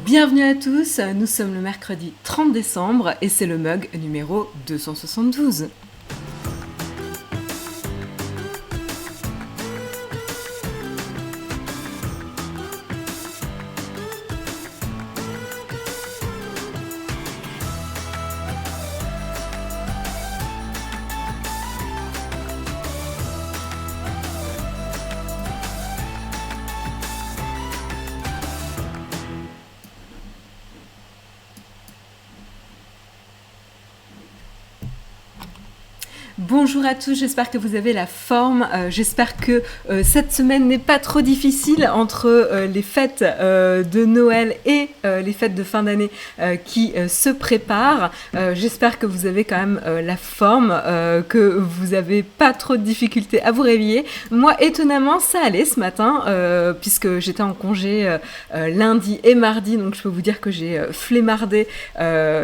Bienvenue à tous, nous sommes le mercredi 30 décembre et c'est le mug numéro 272. Bonjour à tous, j'espère que vous avez la forme, j'espère que cette semaine n'est pas trop difficile entre les fêtes de Noël et les fêtes de fin d'année qui se préparent. J'espère que vous avez quand même la forme, que vous n'avez pas trop de difficultés à vous réveiller. Moi, étonnamment, ça allait ce matin, puisque j'étais en congé lundi et mardi, donc je peux vous dire que j'ai flemmardé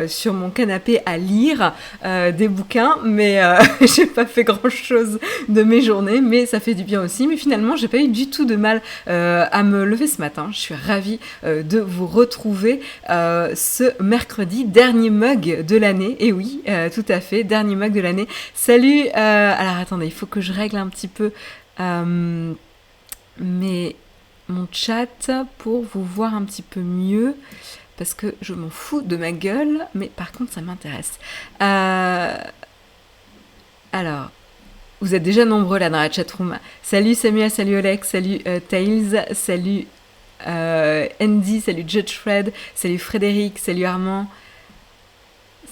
sur mon canapé à lire des bouquins, mais j'ai pas fait grand chose de mes journées, mais ça fait du bien aussi. Mais finalement, j'ai pas eu du tout de mal à me lever ce matin. Je suis ravie de vous retrouver ce mercredi, dernier mug de l'année. Et oui, tout à fait, dernier mug de l'année. Salut. Alors attendez, il faut que je règle un petit peu mon chat pour vous voir un petit peu mieux. Parce que je m'en fous de ma gueule, mais par contre, ça m'intéresse. Alors, vous êtes déjà nombreux là dans la chatroom. Salut Samuel, salut Alex, salut Tails, salut Andy, salut Judge Fred, salut Frédéric, salut Armand,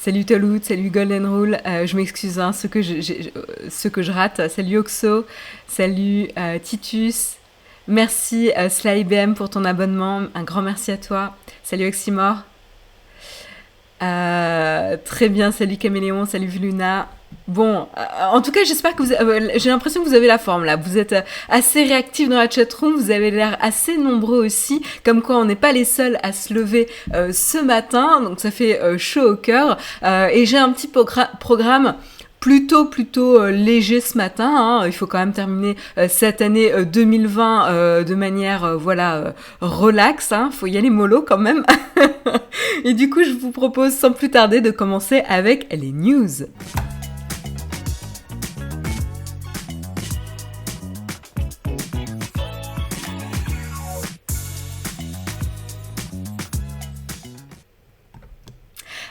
salut Tolout, salut Golden Rule. Je m'excuse, hein, ceux que je rate. Salut Oxo, salut Titus. Merci SlyBM pour ton abonnement. Un grand merci à toi. Salut Oxymore. Très bien, salut Caméléon, salut Luna. Bon, en tout cas, j'espère que j'ai l'impression que vous avez la forme là. Vous êtes assez réactifs dans la chatroom, vous avez l'air assez nombreux aussi, comme quoi on n'est pas les seuls à se lever ce matin, donc ça fait chaud au cœur. Et j'ai un petit programme plutôt léger ce matin, hein. Il faut quand même terminer cette année 2020 de manière relax, hein. Faut y aller mollo quand même. Et du coup, je vous propose sans plus tarder de commencer avec les news.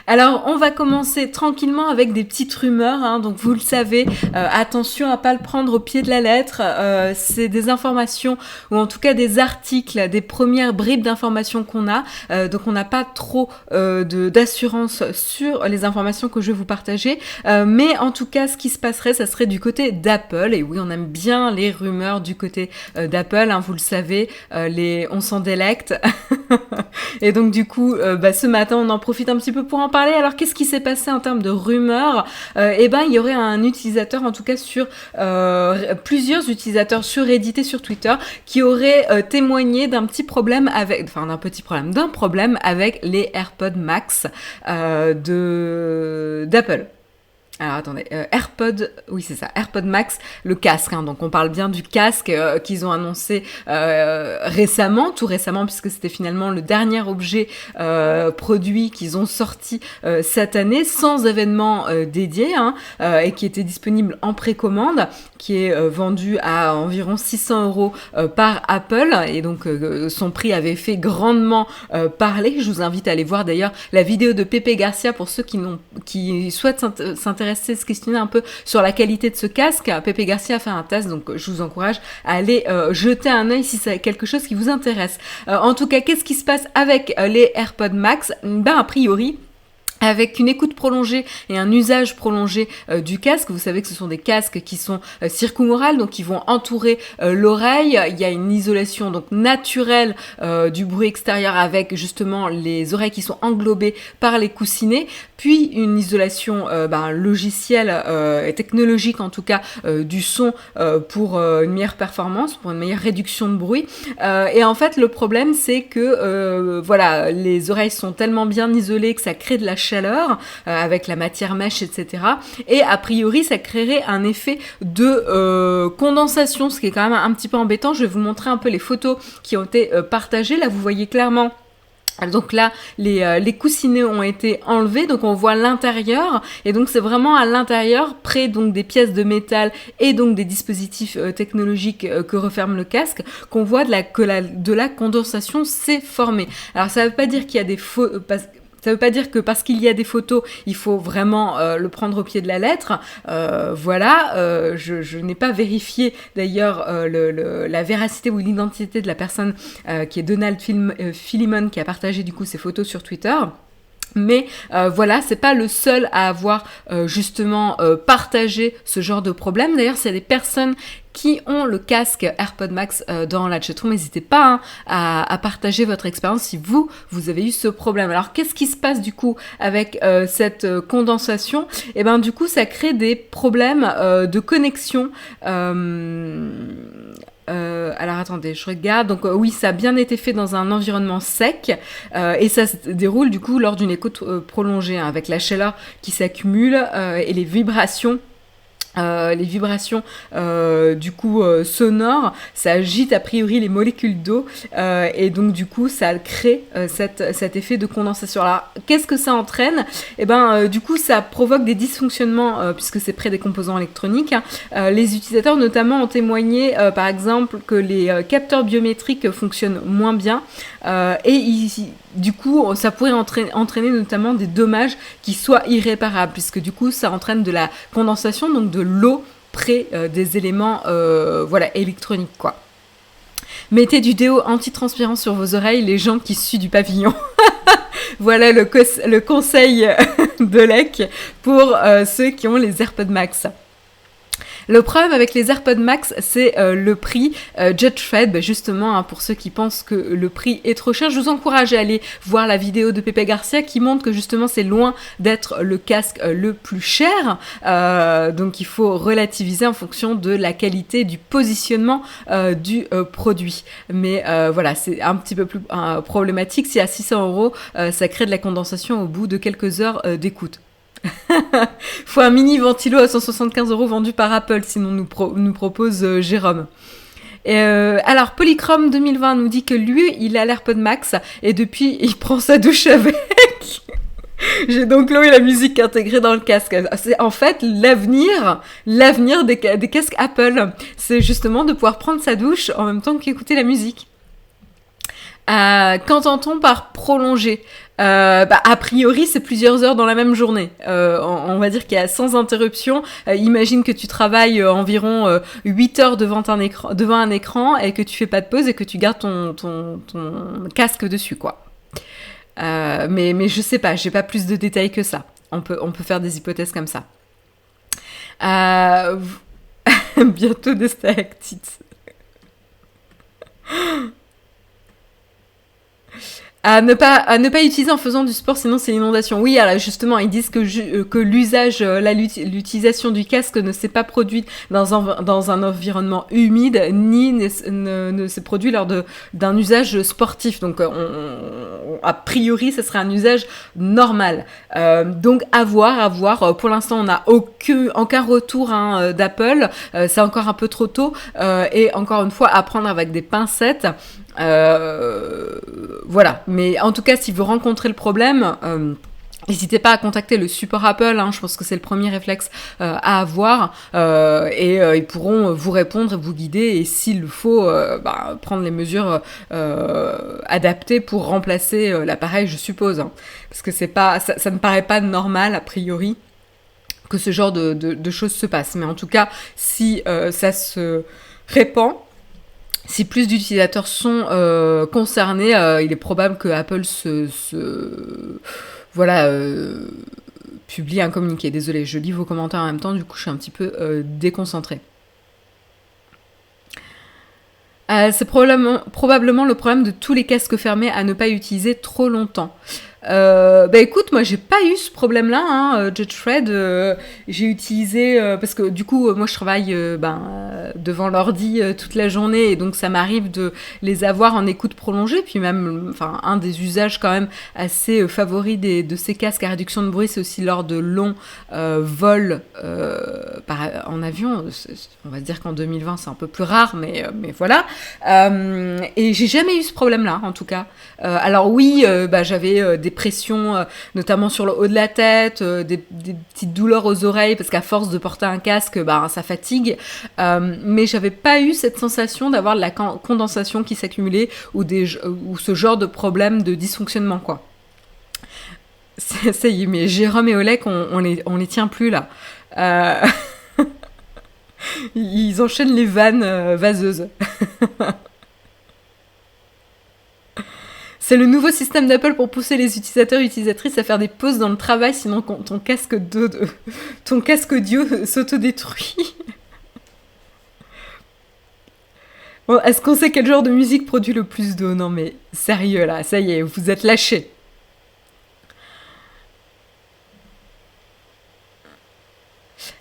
Alors, on va commencer tranquillement avec des petites rumeurs, hein. Donc vous le savez, attention à pas le prendre au pied de la lettre. C'est des informations, ou en tout cas des articles, des premières bribes d'informations qu'on a. Donc on n'a pas trop d'assurance sur les informations que je vais vous partager. Mais en tout cas, ce qui se passerait, ça serait du côté d'Apple. Et oui, on aime bien les rumeurs du côté d'Apple, hein, vous le savez, on s'en délecte. Et donc du coup, ce matin, on en profite un petit peu pour en parler. Alors, qu'est-ce qui s'est passé en termes de rumeurs ? Il y aurait un utilisateur, en tout cas plusieurs utilisateurs sur Reddit et sur Twitter, qui auraient témoigné d'un problème avec les AirPods Max d'Apple. Alors attendez, AirPod Max, le casque, hein, donc on parle bien du casque qu'ils ont annoncé tout récemment, puisque c'était finalement le dernier objet produit qu'ils ont sorti cette année, sans événement dédié, hein, et qui était disponible en précommande, qui est vendu à environ 600 € par Apple, et donc son prix avait fait grandement parler. Je vous invite à aller voir d'ailleurs la vidéo de Pepe Garcia pour ceux qui souhaitent s'intéresser, se questionner un peu sur la qualité de ce casque. Pepe Garcia a fait un test, donc je vous encourage à aller jeter un œil si c'est quelque chose qui vous intéresse. En tout cas, qu'est-ce qui se passe avec les AirPods Max ? A priori, avec une écoute prolongée et un usage prolongé du casque. Vous savez que ce sont des casques qui sont circumorales, donc qui vont entourer l'oreille. Il y a une isolation donc naturelle du bruit extérieur, avec justement les oreilles qui sont englobées par les coussinets, puis une isolation logicielle et technologique en tout cas du son pour une meilleure performance, pour une meilleure réduction de bruit. Et en fait, le problème, c'est que les oreilles sont tellement bien isolées que ça crée de la chaleur avec la matière mèche, etc. Et a priori, ça créerait un effet de condensation, ce qui est quand même un petit peu embêtant. Je vais vous montrer un peu les photos qui ont été partagées. Là, vous voyez clairement Donc là, les coussinets ont été enlevés, donc on voit l'intérieur, et donc c'est vraiment à l'intérieur, près donc des pièces de métal et donc des dispositifs technologiques que referme le casque, qu'on voit de la condensation s'est formée. Alors ça veut pas dire qu'il y a des faux... Ça ne veut pas dire que parce qu'il y a des photos, il faut vraiment le prendre au pied de la lettre. Voilà, je n'ai pas vérifié d'ailleurs la véracité ou l'identité de la personne qui est Donald Philemon qui a partagé du coup ces photos sur Twitter. Mais voilà, c'est pas le seul à avoir justement partagé ce genre de problème. D'ailleurs, s'il y a des personnes qui ont le casque AirPod Max dans la chatroom, n'hésitez pas à partager votre expérience si vous avez eu ce problème. Alors, qu'est-ce qui se passe du coup avec cette condensation ? Et ben du coup, ça crée des problèmes de connexion. Alors attendez, je regarde. Donc oui, ça a bien été fait dans un environnement sec et ça se déroule du coup lors d'une écoute prolongée avec la chaleur qui s'accumule et les vibrations. Du coup sonores, ça agite a priori les molécules d'eau et donc du coup ça crée cet effet de condensation. Alors qu'est-ce que ça entraîne ? Et ben du coup ça provoque des dysfonctionnements puisque c'est près des composants électroniques. Les utilisateurs notamment ont témoigné par exemple que les capteurs biométriques fonctionnent moins bien du coup, ça pourrait entraîner notamment des dommages qui soient irréparables, puisque du coup, ça entraîne de la condensation, donc de l'eau près des éléments électroniques, quoi. Mettez du déo anti-transpirant sur vos oreilles, les gens qui suent du pavillon. Voilà le conseil de Lec pour ceux qui ont les AirPods Max. Le problème avec les AirPods Max, c'est le prix. Judge Fred, justement, pour ceux qui pensent que le prix est trop cher, je vous encourage à aller voir la vidéo de Pepe Garcia qui montre que justement c'est loin d'être le casque le plus cher. Donc il faut relativiser en fonction de la qualité du positionnement du produit. Mais voilà, c'est un petit peu plus problématique. Si à 600 €, ça crée de la condensation au bout de quelques heures d'écoute. Faut un mini ventilo à 175 € vendu par Apple, sinon nous propose Jérôme. Alors, Polychrome 2020 nous dit que lui, il a l'AirPod Max et depuis, il prend sa douche avec. J'ai donc l'eau et la musique intégrée dans le casque. C'est en fait l'avenir des casques Apple. C'est justement de pouvoir prendre sa douche en même temps qu'écouter la musique. Qu'entend-on par prolonger ? A priori, c'est plusieurs heures dans la même journée. On va dire qu'il y a sans interruption. Imagine que tu travailles environ 8 heures devant un écran et que tu fais pas de pause et que tu gardes ton casque dessus, quoi. Mais je sais pas, j'ai pas plus de détails que ça. On peut faire des hypothèses comme ça. Bientôt des stalactites. À ne pas utiliser en faisant du sport, sinon c'est l'inondation. Oui, alors justement, ils disent que l'utilisation du casque ne s'est pas produite dans un environnement humide, ni ne s'est produit lors d'un usage sportif. Donc, a priori, ce serait un usage normal. Donc, à voir. Pour l'instant, on n'a aucun retour d'Apple. C'est encore un peu trop tôt. Et encore une fois, à prendre avec des pincettes. Voilà, mais en tout cas, si vous rencontrez le problème, n'hésitez pas à contacter le support Apple, je pense que c'est le premier réflexe à avoir, et ils pourront vous répondre, vous guider, et s'il le faut, prendre les mesures adaptées pour remplacer l'appareil, je suppose, parce que ça ne paraît pas normal, a priori, que ce genre de choses se passent. Mais en tout cas, si ça se répand, si plus d'utilisateurs sont concernés, il est probable que Apple publie un communiqué. Désolée, je lis vos commentaires en même temps, du coup je suis un petit peu déconcentrée. C'est probablement le problème de tous les casques fermés à ne pas utiliser trop longtemps. Bah écoute, moi j'ai pas eu ce problème-là, hein, Judge Fred. J'ai utilisé parce que du coup, moi je travaille devant l'ordi toute la journée et donc ça m'arrive de les avoir en écoute prolongée. Puis même, enfin un des usages quand même assez favoris de ces casques à réduction de bruit, c'est aussi lors de longs vols en avion. On va dire qu'en 2020 c'est un peu plus rare, mais voilà. Et j'ai jamais eu ce problème-là, en tout cas. Alors oui, j'avais des pressions, notamment sur le haut de la tête, des petites douleurs aux oreilles, parce qu'à force de porter un casque, ça fatigue. Mais j'avais pas eu cette sensation d'avoir de la condensation qui s'accumulait ou ce genre de problème de dysfonctionnement, quoi. Ça y est, mais Jérôme et Oleg, on les tient plus, là. Ils enchaînent les vannes vaseuses. C'est le nouveau système d'Apple pour pousser les utilisateurs et utilisatrices à faire des pauses dans le travail, sinon ton casque audio s'autodétruit. Bon, est-ce qu'on sait quel genre de musique produit le plus d'eau? Non mais sérieux là, ça y est, vous êtes lâchés.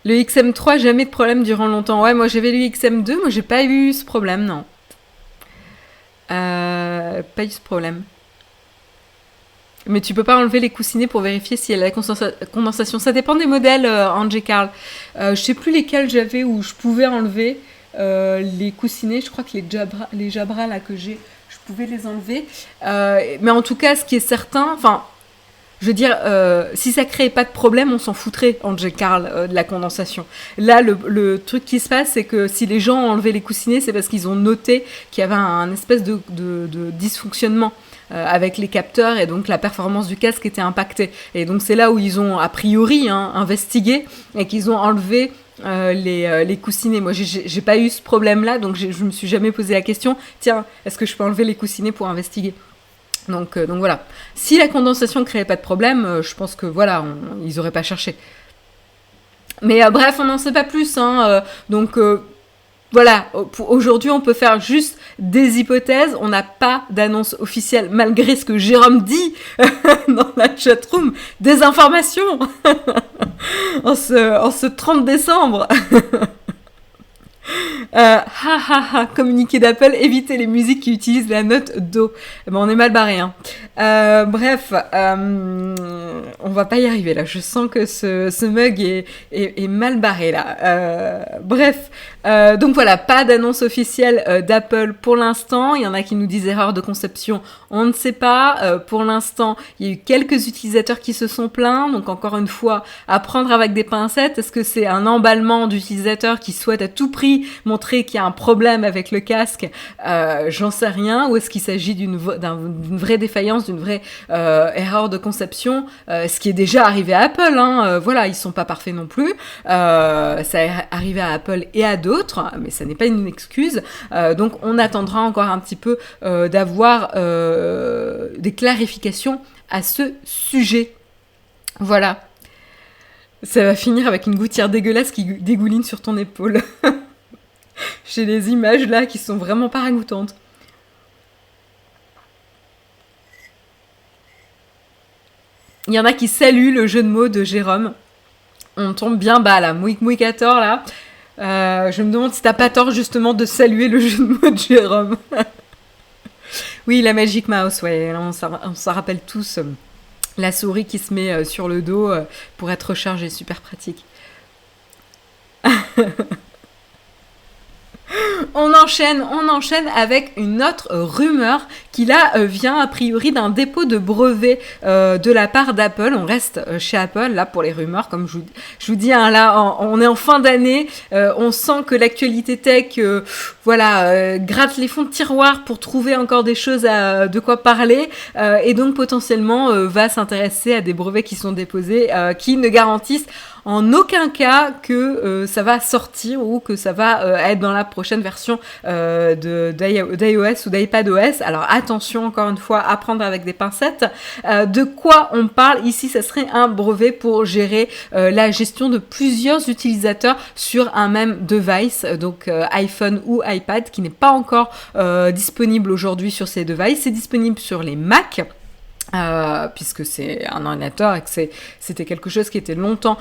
Le XM3, jamais de problème durant longtemps. Ouais, moi j'avais le XM2, moi j'ai pas eu ce problème, non. Pas eu ce problème. Mais tu peux pas enlever les coussinets pour vérifier s'il y a la condensation. Ça dépend des modèles, Angie Carl. Je sais plus lesquels j'avais où je pouvais enlever les coussinets. Je crois que les Jabra là que j'ai, je pouvais les enlever. Mais en tout cas, ce qui est certain, enfin, je veux dire, si ça créait pas de problème, on s'en foutrait, Angie Carl, de la condensation. Là, le truc qui se passe, c'est que si les gens ont enlevé les coussinets, c'est parce qu'ils ont noté qu'il y avait un espèce de dysfonctionnement avec les capteurs et donc la performance du casque était impactée. Et donc c'est là où ils ont a priori investigué et qu'ils ont enlevé les coussinets. Moi j'ai pas eu ce problème-là, donc je me suis jamais posé la question, tiens, est-ce que je peux enlever les coussinets pour investiguer? Donc voilà. Si la condensation ne créait pas de problème, je pense que voilà, ils auraient pas cherché. Mais bref, on n'en sait pas plus, donc voilà, aujourd'hui on peut faire juste des hypothèses, on n'a pas d'annonce officielle, malgré ce que Jérôme dit dans la chatroom, des informations en ce 30 décembre. Communiqué d'Apple, éviter les musiques qui utilisent la note Do. On est mal barré, hein. Bref, on va pas y arriver là. Je sens que ce mug est mal barré là. Bref, donc voilà, pas d'annonce officielle d'Apple pour l'instant. Il y en a qui nous disent erreur de conception, on ne sait pas. Pour l'instant, il y a eu quelques utilisateurs qui se sont plaints. Donc encore une fois, à prendre avec des pincettes. Est-ce que c'est un emballement d'utilisateurs qui souhaitent à tout prix montrer qu'il y a un problème avec le casque? J'en sais rien. Ou est-ce qu'il s'agit d'une vraie défaillance, d'une vraie erreur de conception, ce qui est déjà arrivé à Apple, voilà, ils sont pas parfaits non plus, ça est arrivé à Apple et à d'autres, mais ça n'est pas une excuse, donc on attendra encore un petit peu d'avoir des clarifications à ce sujet. Voilà. Ça va finir avec une gouttière dégueulasse qui dégouline sur ton épaule. J'ai les images là qui sont vraiment pas ragoûtantes. Il y en a qui saluent le jeu de mots de Jérôme. On tombe bien bas là, Mouikator là. Je me demande si t'as pas tort justement de saluer le jeu de mots de Jérôme. Oui, la Magic Mouse, ouais, on s'en rappelle tous. La souris qui se met sur le dos pour être rechargée, super pratique. On enchaîne avec une autre rumeur qui là vient a priori d'un dépôt de brevet de la part d'Apple. On reste chez Apple là pour les rumeurs, comme je vous dis, là on est en fin d'année, on sent que l'actualité tech gratte les fonds de tiroir pour trouver encore des choses de quoi parler, et donc potentiellement va s'intéresser à des brevets qui sont déposés, qui ne garantissent en aucun cas que ça va sortir ou que ça va être dans la prochaine version d'iOS ou d'iPadOS. Alors attention, encore une fois, à prendre avec des pincettes. De quoi on parle ici? Ça serait un brevet pour gérer la gestion de plusieurs utilisateurs sur un même device, donc iPhone ou iPad, qui n'est pas encore disponible aujourd'hui sur ces devices. C'est disponible sur les Mac. puisque c'est un ordinateur et que c'était quelque chose qui était longtemps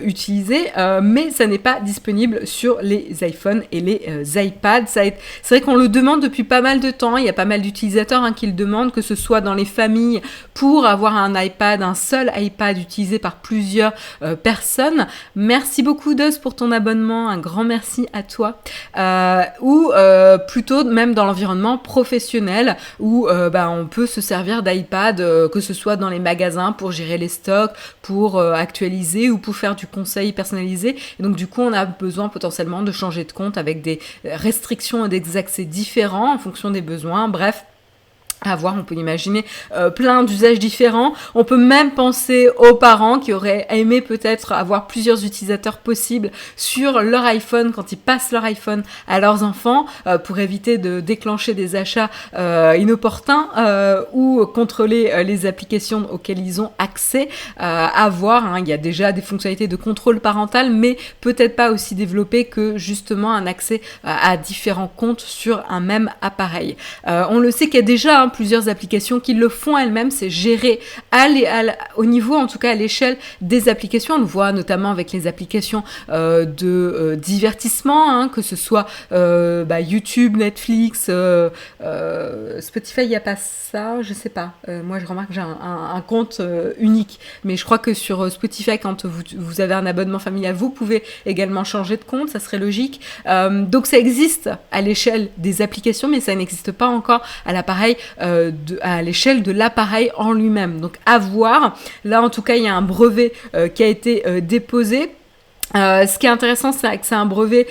utilisé, mais ça n'est pas disponible sur les iPhones et les iPads. C'est vrai qu'on le demande depuis pas mal de temps, il y a pas mal d'utilisateurs qui le demandent, que ce soit dans les familles pour avoir un iPad, un seul iPad utilisé par plusieurs personnes. Merci beaucoup Deus pour ton abonnement, un grand merci à toi. Ou plutôt même dans l'environnement professionnel où on peut se servir d'iPad, que ce soit dans les magasins pour gérer les stocks, pour actualiser ou pour faire du conseil personnalisé. Et donc du coup, on a besoin potentiellement de changer de compte avec des restrictions et des accès différents en fonction des besoins. Bref, à voir, on peut imaginer plein d'usages différents. On peut même penser aux parents qui auraient aimé peut-être avoir plusieurs utilisateurs possibles sur leur iPhone quand ils passent leur iPhone à leurs enfants pour éviter de déclencher des achats inopportuns ou contrôler les applications auxquelles ils ont accès. À voir, il y a déjà des fonctionnalités de contrôle parental, mais peut-être pas aussi développées que justement un accès à différents comptes sur un même appareil. On le sait qu'il y a déjà plusieurs applications qui le font elles-mêmes, c'est géré au niveau, en tout cas à l'échelle des applications. On le voit notamment avec les applications de divertissement, que ce soit YouTube, Netflix, Spotify, il n'y a pas ça, je sais pas. Moi, je remarque que j'ai un compte unique, mais je crois que sur Spotify, quand vous avez un abonnement familial, vous pouvez également changer de compte, ça serait logique. Donc ça existe à l'échelle des applications, mais ça n'existe pas encore à l'appareil, à l'échelle de l'appareil en lui-même. Donc à voir. Là, en tout cas, il y a un brevet qui a été déposé. Ce qui est intéressant, c'est que c'est un brevet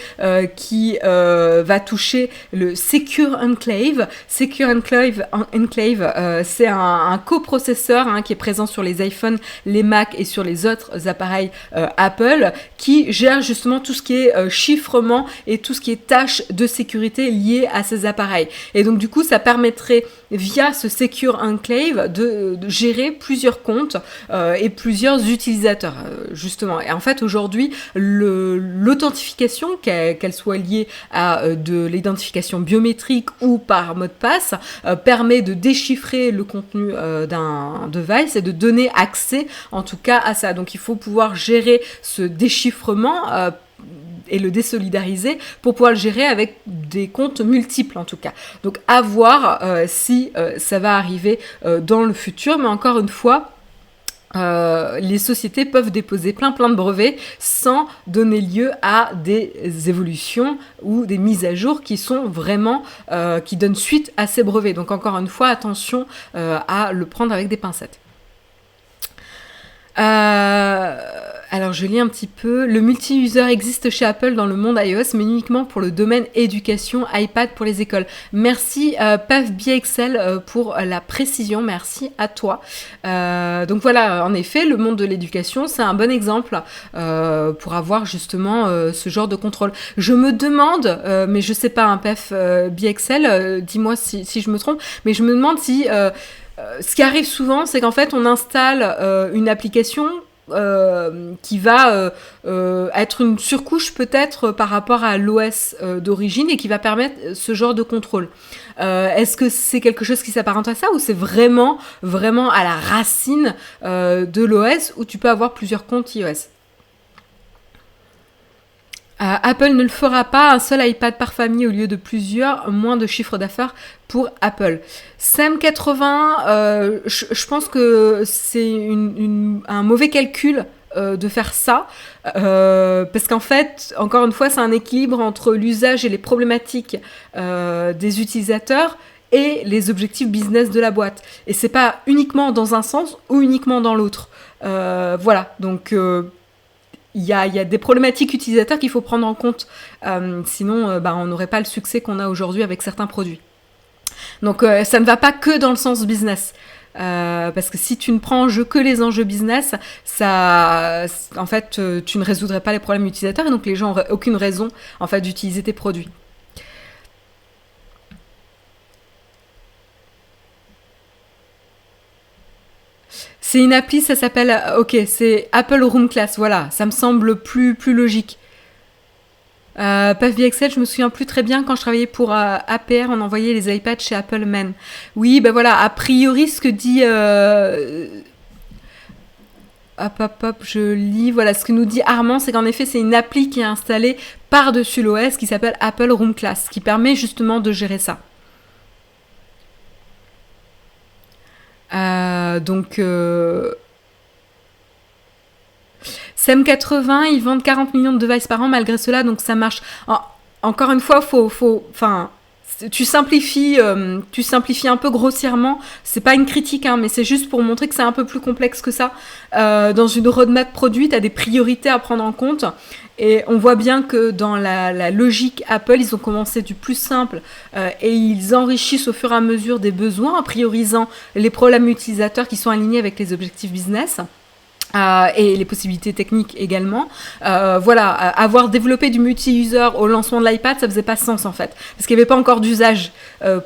qui va toucher le Secure Enclave. Secure Enclave, c'est un coprocesseur qui est présent sur les iPhones, les Mac et sur les autres appareils Apple, qui gère justement tout ce qui est chiffrement et tout ce qui est tâches de sécurité liées à ces appareils. Et donc du coup, ça permettrait via ce Secure Enclave de gérer plusieurs comptes et plusieurs utilisateurs justement. Et en fait, aujourd'hui, l'authentification, qu'elle soit liée à de l'identification biométrique ou par mot de passe, permet de déchiffrer le contenu d'un device et de donner accès en tout cas à ça. Donc il faut pouvoir gérer ce déchiffrement et le désolidariser pour pouvoir le gérer avec des comptes multiples en tout cas. Donc à voir si ça va arriver dans le futur, mais encore une fois, les sociétés peuvent déposer plein de brevets sans donner lieu à des évolutions ou des mises à jour qui sont vraiment qui donnent suite à ces brevets. Donc encore une fois, attention à le prendre avec des pincettes. Alors je lis un petit peu. Le multi-user existe chez Apple dans le monde iOS, mais uniquement pour le domaine éducation, iPad pour les écoles. Merci PavBXL pour la précision, merci à toi. Donc voilà, en effet, le monde de l'éducation, c'est un bon exemple pour avoir justement ce genre de contrôle. Je me demande, mais je sais pas, PavBXL, dis-moi si je me trompe, mais je me demande si... ce qui arrive souvent, c'est qu'en fait, on installe une application qui va être une surcouche peut-être par rapport à l'OS d'origine et qui va permettre ce genre de contrôle. Est-ce que c'est quelque chose qui s'apparente à ça ou c'est vraiment à la racine de l'OS où tu peux avoir plusieurs comptes iOS ? Apple ne le fera pas, un seul iPad par famille au lieu de plusieurs, moins de chiffre d'affaires pour Apple. Sam80, je pense que c'est un mauvais calcul de faire ça, parce qu'en fait, encore une fois, c'est un équilibre entre l'usage et les problématiques des utilisateurs et les objectifs business de la boîte. Et c'est pas uniquement dans un sens ou uniquement dans l'autre. Voilà, donc... Il y a des problématiques utilisateurs qu'il faut prendre en compte, sinon on n'aurait pas le succès qu'on a aujourd'hui avec certains produits. Donc ça ne va pas que dans le sens business, parce que si tu ne prends en jeu que les enjeux business, ça, en fait, tu ne résoudrais pas les problèmes utilisateurs et donc les gens n'auraient aucune raison en fait d'utiliser tes produits. C'est une appli, ça s'appelle... Ok, c'est Apple Room Class, voilà. Ça me semble plus logique. Pav Excel, je me souviens plus très bien, quand je travaillais pour APR, on envoyait les iPads chez Apple Men. Oui, ben voilà, a priori, ce que dit... hop, je lis. Voilà, ce que nous dit Armand, c'est qu'en effet, c'est une appli qui est installée par-dessus l'OS qui s'appelle Apple Room Class, qui permet justement de gérer ça. Donc... SEM80, ils vendent 40 millions de devices par an malgré cela, donc ça marche. Encore une fois, tu simplifies un peu grossièrement. C'est pas une critique, hein, mais c'est juste pour montrer que c'est un peu plus complexe que ça. Dans une roadmap produit, tu as des priorités à prendre en compte. Et on voit bien que dans la logique Apple, ils ont commencé du plus simple et ils enrichissent au fur et à mesure des besoins en priorisant les problèmes utilisateurs qui sont alignés avec les objectifs business. Et les possibilités techniques également. Avoir développé du multi-user au lancement de l'iPad, ça faisait pas sens en fait, parce qu'il n'y avait pas encore d'usage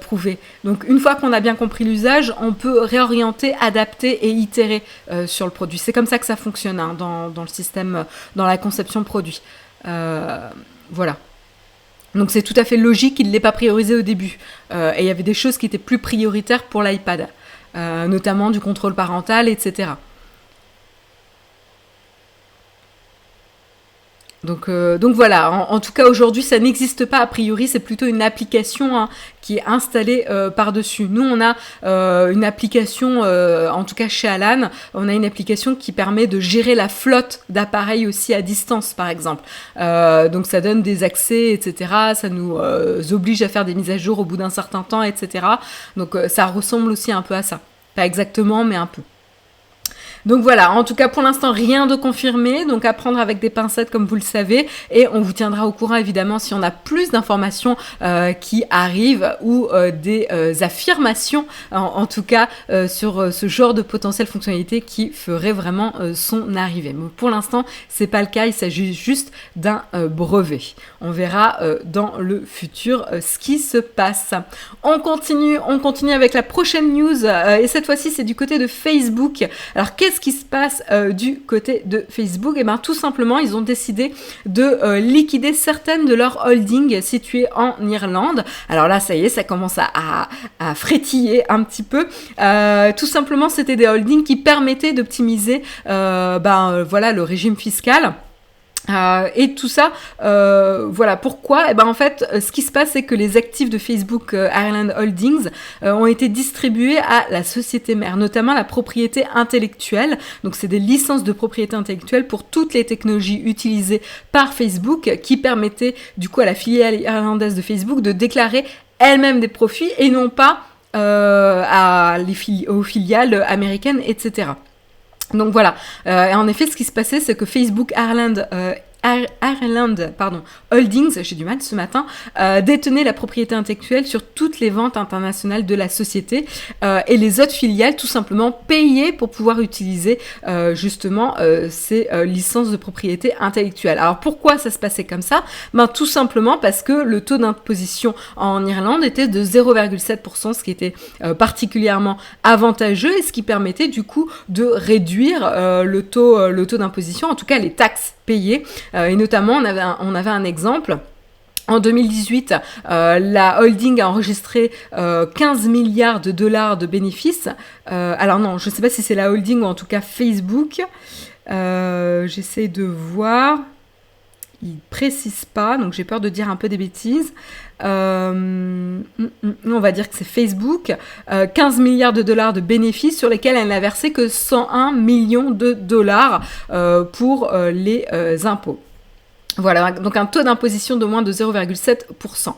prouvé. Donc une fois qu'on a bien compris l'usage, on peut réorienter, adapter et itérer sur le produit. C'est comme ça que ça fonctionne hein, dans le système, dans la conception produit. Voilà. Donc c'est tout à fait logique qu'il ne l'ait pas priorisé au début. Et il y avait des choses qui étaient plus prioritaires pour l'iPad, notamment du contrôle parental, etc. Donc voilà, en tout cas aujourd'hui ça n'existe pas a priori, c'est plutôt une application hein, qui est installée par-dessus. Nous on a une application, en tout cas chez Alan, on a une application qui permet de gérer la flotte d'appareils aussi à distance par exemple. Donc ça donne des accès, etc. Ça nous oblige à faire des mises à jour au bout d'un certain temps, etc. Donc ça ressemble aussi un peu à ça. Pas exactement, mais un peu. Donc voilà, en tout cas pour l'instant rien de confirmé, donc à prendre avec des pincettes comme vous le savez, et on vous tiendra au courant évidemment si on a plus d'informations qui arrivent ou des affirmations en tout cas sur ce genre de potentielle fonctionnalité qui ferait vraiment son arrivée. Mais pour l'instant c'est pas le cas, il s'agit juste d'un brevet. On verra dans le futur ce qui se passe. On continue avec la prochaine news et cette fois-ci c'est du côté de Facebook. Alors qu'est-ce qui se passe du côté de Facebook? Et bien tout simplement ils ont décidé de liquider certaines de leurs holdings situées en Irlande. Alors là ça y est, ça commence à frétiller un petit peu. Tout simplement c'était des holdings qui permettaient d'optimiser le régime fiscal. Et tout ça, voilà pourquoi. Et ben en fait, ce qui se passe, c'est que les actifs de Facebook Ireland Holdings ont été distribués à la société mère, notamment la propriété intellectuelle. Donc, c'est des licences de propriété intellectuelle pour toutes les technologies utilisées par Facebook, qui permettaient du coup à la filiale irlandaise de Facebook de déclarer elle-même des profits et non pas aux filiales américaines, etc. Donc voilà, et en effet ce qui se passait c'est que Facebook Ireland Holdings, j'ai du mal ce matin, détenait la propriété intellectuelle sur toutes les ventes internationales de la société et les autres filiales tout simplement payaient pour pouvoir utiliser justement ces licences de propriété intellectuelle. Alors pourquoi ça se passait comme ça? Ben tout simplement parce que le taux d'imposition en Irlande était de 0,7%, ce qui était particulièrement avantageux et ce qui permettait du coup de réduire le taux d'imposition, en tout cas les taxes payées. Et notamment, on avait un exemple. En 2018, la holding a enregistré 15 milliards de dollars de bénéfices. Alors non, je ne sais pas si c'est la holding ou en tout cas Facebook. J'essaie de voir. Il ne précise pas, donc j'ai peur de dire un peu des bêtises. On va dire que c'est Facebook. 15 milliards de dollars de bénéfices sur lesquels elle n'a versé que 101 millions de dollars pour les impôts. Voilà, donc un taux d'imposition de moins de 0,7%.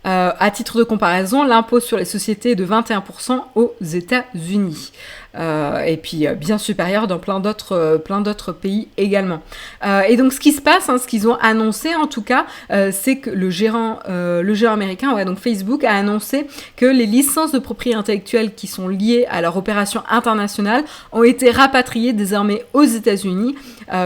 À titre de comparaison, l'impôt sur les sociétés est de 21% aux États-Unis. Et puis bien supérieur dans plein d'autres pays également. Et donc ce qui se passe, ce qu'ils ont annoncé en tout cas, c'est que le gérant américain, donc Facebook, a annoncé que les licences de propriété intellectuelle qui sont liées à leur opération internationale ont été rapatriées désormais aux États-Unis,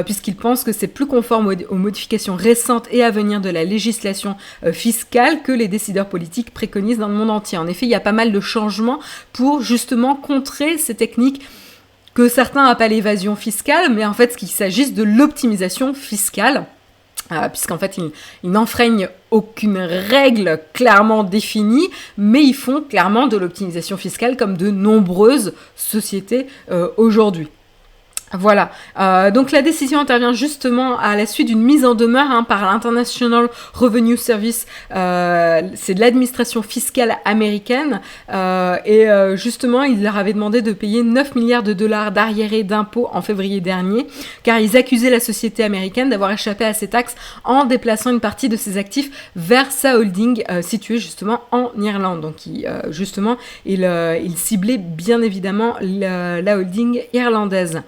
puisqu'ils pensent que c'est plus conforme aux modifications récentes et à venir de la législation fiscale que les décideurs politiques préconisent dans le monde entier. En effet, il y a pas mal de changements pour justement contrer ces techniques que certains appellent l'évasion fiscale, mais en fait, qu'il s'agisse de l'optimisation fiscale. puisqu'en fait, ils n'enfreignent aucune règle clairement définie, mais ils font clairement de l'optimisation fiscale comme de nombreuses sociétés aujourd'hui. Voilà, donc la décision intervient justement à la suite d'une mise en demeure par l'International Revenue Service, c'est de l'administration fiscale américaine, et justement ils leur avaient demandé de payer 9 milliards de dollars d'arriérés d'impôts en février dernier, car ils accusaient la société américaine d'avoir échappé à ces taxes en déplaçant une partie de ses actifs vers sa holding située justement en Irlande. Donc justement, il ciblait bien évidemment la holding irlandaise.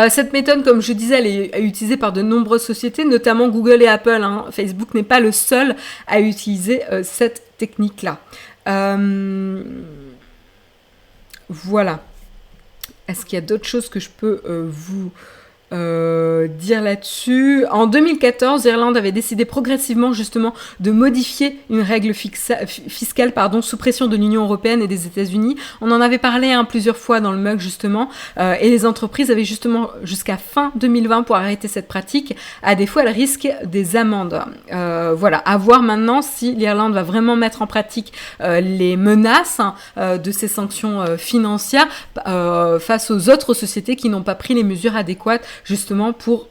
Cette méthode, comme je disais, elle est utilisée par de nombreuses sociétés, notamment Google et Apple. Facebook n'est pas le seul à utiliser cette technique-là. Voilà. Est-ce qu'il y a d'autres choses que je peux vous dire là-dessus? En 2014, l'Irlande avait décidé progressivement justement de modifier une règle fiscale sous pression de l'Union européenne et des États-Unis. On en avait parlé plusieurs fois dans le mug justement, et les entreprises avaient justement jusqu'à fin 2020 pour arrêter cette pratique. À défaut, elles risquent des amendes. Voilà, à voir maintenant si l'Irlande va vraiment mettre en pratique les menaces de ces sanctions financières face aux autres sociétés qui n'ont pas pris les mesures adéquates justement pour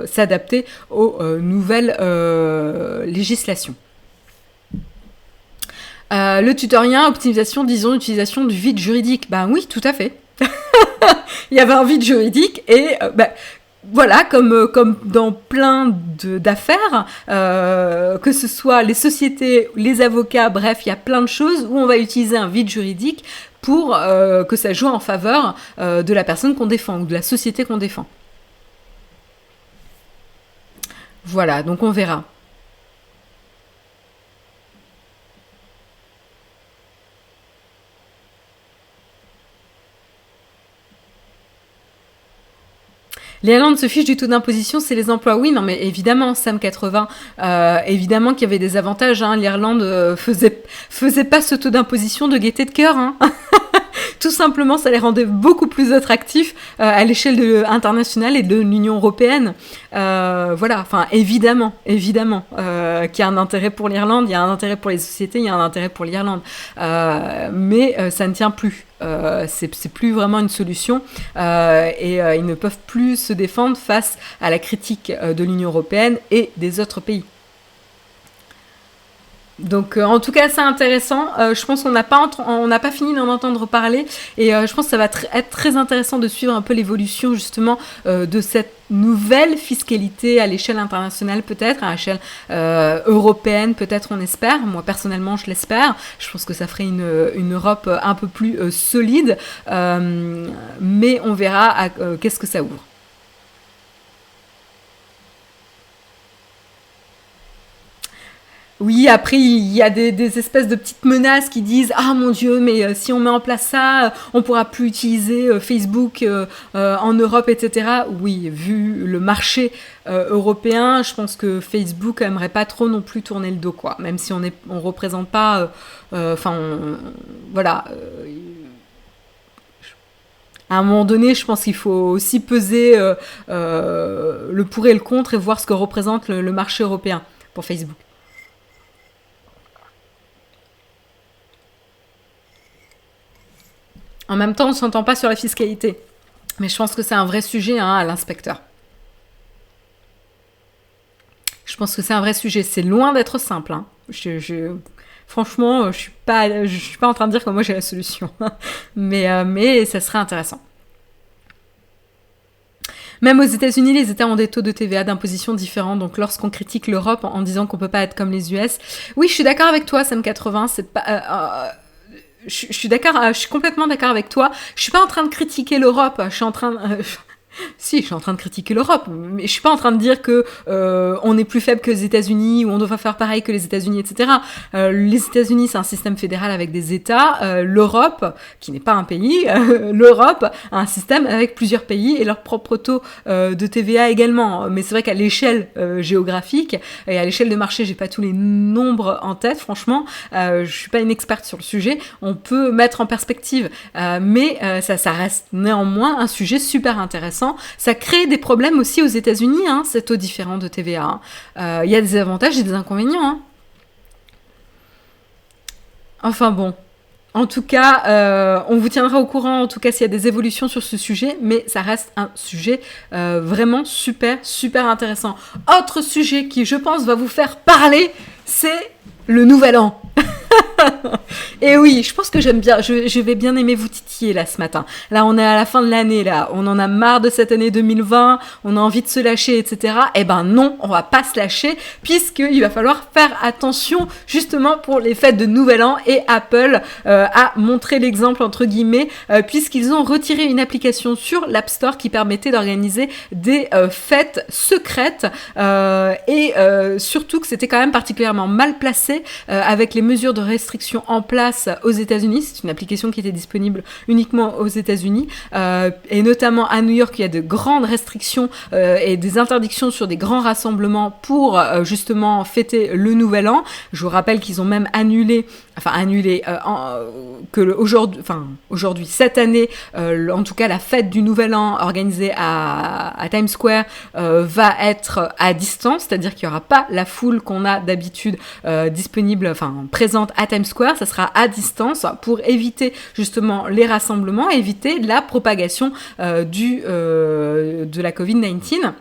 s'adapter aux nouvelles législations. Le tutoriel, optimisation, disons, utilisation du vide juridique. Ben oui, tout à fait. Il y avait un vide juridique et voilà, comme dans plein d'affaires, que ce soit les sociétés, les avocats, bref, il y a plein de choses où on va utiliser un vide juridique pour que ça joue en faveur de la personne qu'on défend ou de la société qu'on défend. Voilà, donc on verra. L'Irlande se fiche du taux d'imposition, c'est les emplois. Oui, non, mais évidemment, Sam 80, évidemment qu'il y avait des avantages. L'Irlande faisait pas ce taux d'imposition de gaieté de cœur. Tout simplement, ça les rendait beaucoup plus attractifs à l'échelle internationale et de l'Union européenne. Voilà, enfin, évidemment, qu'il y a un intérêt pour l'Irlande, il y a un intérêt pour les sociétés, il y a un intérêt pour l'Irlande. Mais ça ne tient plus. C'est plus vraiment une solution et ils ne peuvent plus se défendre face à la critique de l'Union européenne et des autres pays. Donc en tout cas c'est intéressant, je pense qu'on n'a pas fini d'en entendre parler et je pense que ça va être très intéressant de suivre un peu l'évolution justement de cette nouvelle fiscalité à l'échelle internationale peut-être, à l'échelle européenne peut-être on espère, moi personnellement je l'espère, je pense que ça ferait une Europe un peu plus solide, mais on verra qu'est-ce que ça ouvre. Oui, après, il y a des espèces de petites menaces qui disent « Ah mon Dieu, mais si on met en place ça, on pourra plus utiliser Facebook en Europe, etc. » Oui, vu le marché européen, je pense que Facebook aimerait pas trop non plus tourner le dos, quoi. Même si on représente pas... voilà... à un moment donné, je pense qu'il faut aussi peser le pour et le contre et voir ce que représente le marché européen pour Facebook. En même temps, on ne s'entend pas sur la fiscalité. Mais je pense que c'est un vrai sujet à l'inspecteur. Je pense que c'est un vrai sujet. C'est loin d'être simple. Franchement, je suis pas en train de dire que moi j'ai la solution. mais ça serait intéressant. Même aux États-Unis, les États ont des taux de TVA d'imposition différents. Donc, lorsqu'on critique l'Europe en disant qu'on peut pas être comme les US, oui, je suis d'accord avec toi, Sam 80. C'est pas... Je suis d'accord, je suis complètement d'accord avec toi. Je suis pas en train de critiquer l'Europe. Je suis en train de critiquer l'Europe, mais je suis pas en train de dire que on est plus faible que les États-Unis ou on doit faire pareil que les États-Unis, etc. Les États-Unis, c'est un système fédéral avec des États. L'Europe, qui n'est pas un pays, l'Europe a un système avec plusieurs pays et leur propre taux de TVA également. Mais c'est vrai qu'à l'échelle géographique et à l'échelle de marché, j'ai pas tous les nombres en tête. Franchement, je suis pas une experte sur le sujet. On peut mettre en perspective, mais ça reste néanmoins un sujet super intéressant intéressant. Ça crée des problèmes aussi aux États-Unis, hein, cet taux différent de TVA. Il y a des avantages et des inconvénients. Hein. Enfin bon. En tout cas, on vous tiendra au courant, en tout cas, s'il y a des évolutions sur ce sujet, mais ça reste un sujet vraiment super, super intéressant. Autre sujet qui, je pense, va vous faire parler, c'est le Nouvel An. Et oui, je pense que j'aime bien, je vais bien aimer vous titiller là ce matin. Là, on est à la fin de l'année, là, on en a marre de cette année 2020, on a envie de se lâcher, etc. Eh ben non, on va pas se lâcher, puisqu'il va falloir faire attention justement pour les fêtes de Nouvel An, et Apple a montré l'exemple entre guillemets, puisqu'ils ont retiré une application sur l'App Store qui permettait d'organiser des fêtes secrètes, et surtout que c'était quand même particulièrement mal placé avec les mesures de restriction en place aux États-Unis. C'est une application qui était disponible uniquement aux États-Unis, et notamment à New York, il y a de grandes restrictions et des interdictions sur des grands rassemblements pour justement fêter le Nouvel An. Je vous rappelle qu'ils ont même aujourd'hui, cette année, en tout cas la fête du Nouvel An organisée à Times Square va être à distance, c'est-à-dire qu'il n'y aura pas la foule qu'on a d'habitude présente à Times Square, ça sera à distance pour éviter justement les rassemblements, éviter la propagation de la Covid-19.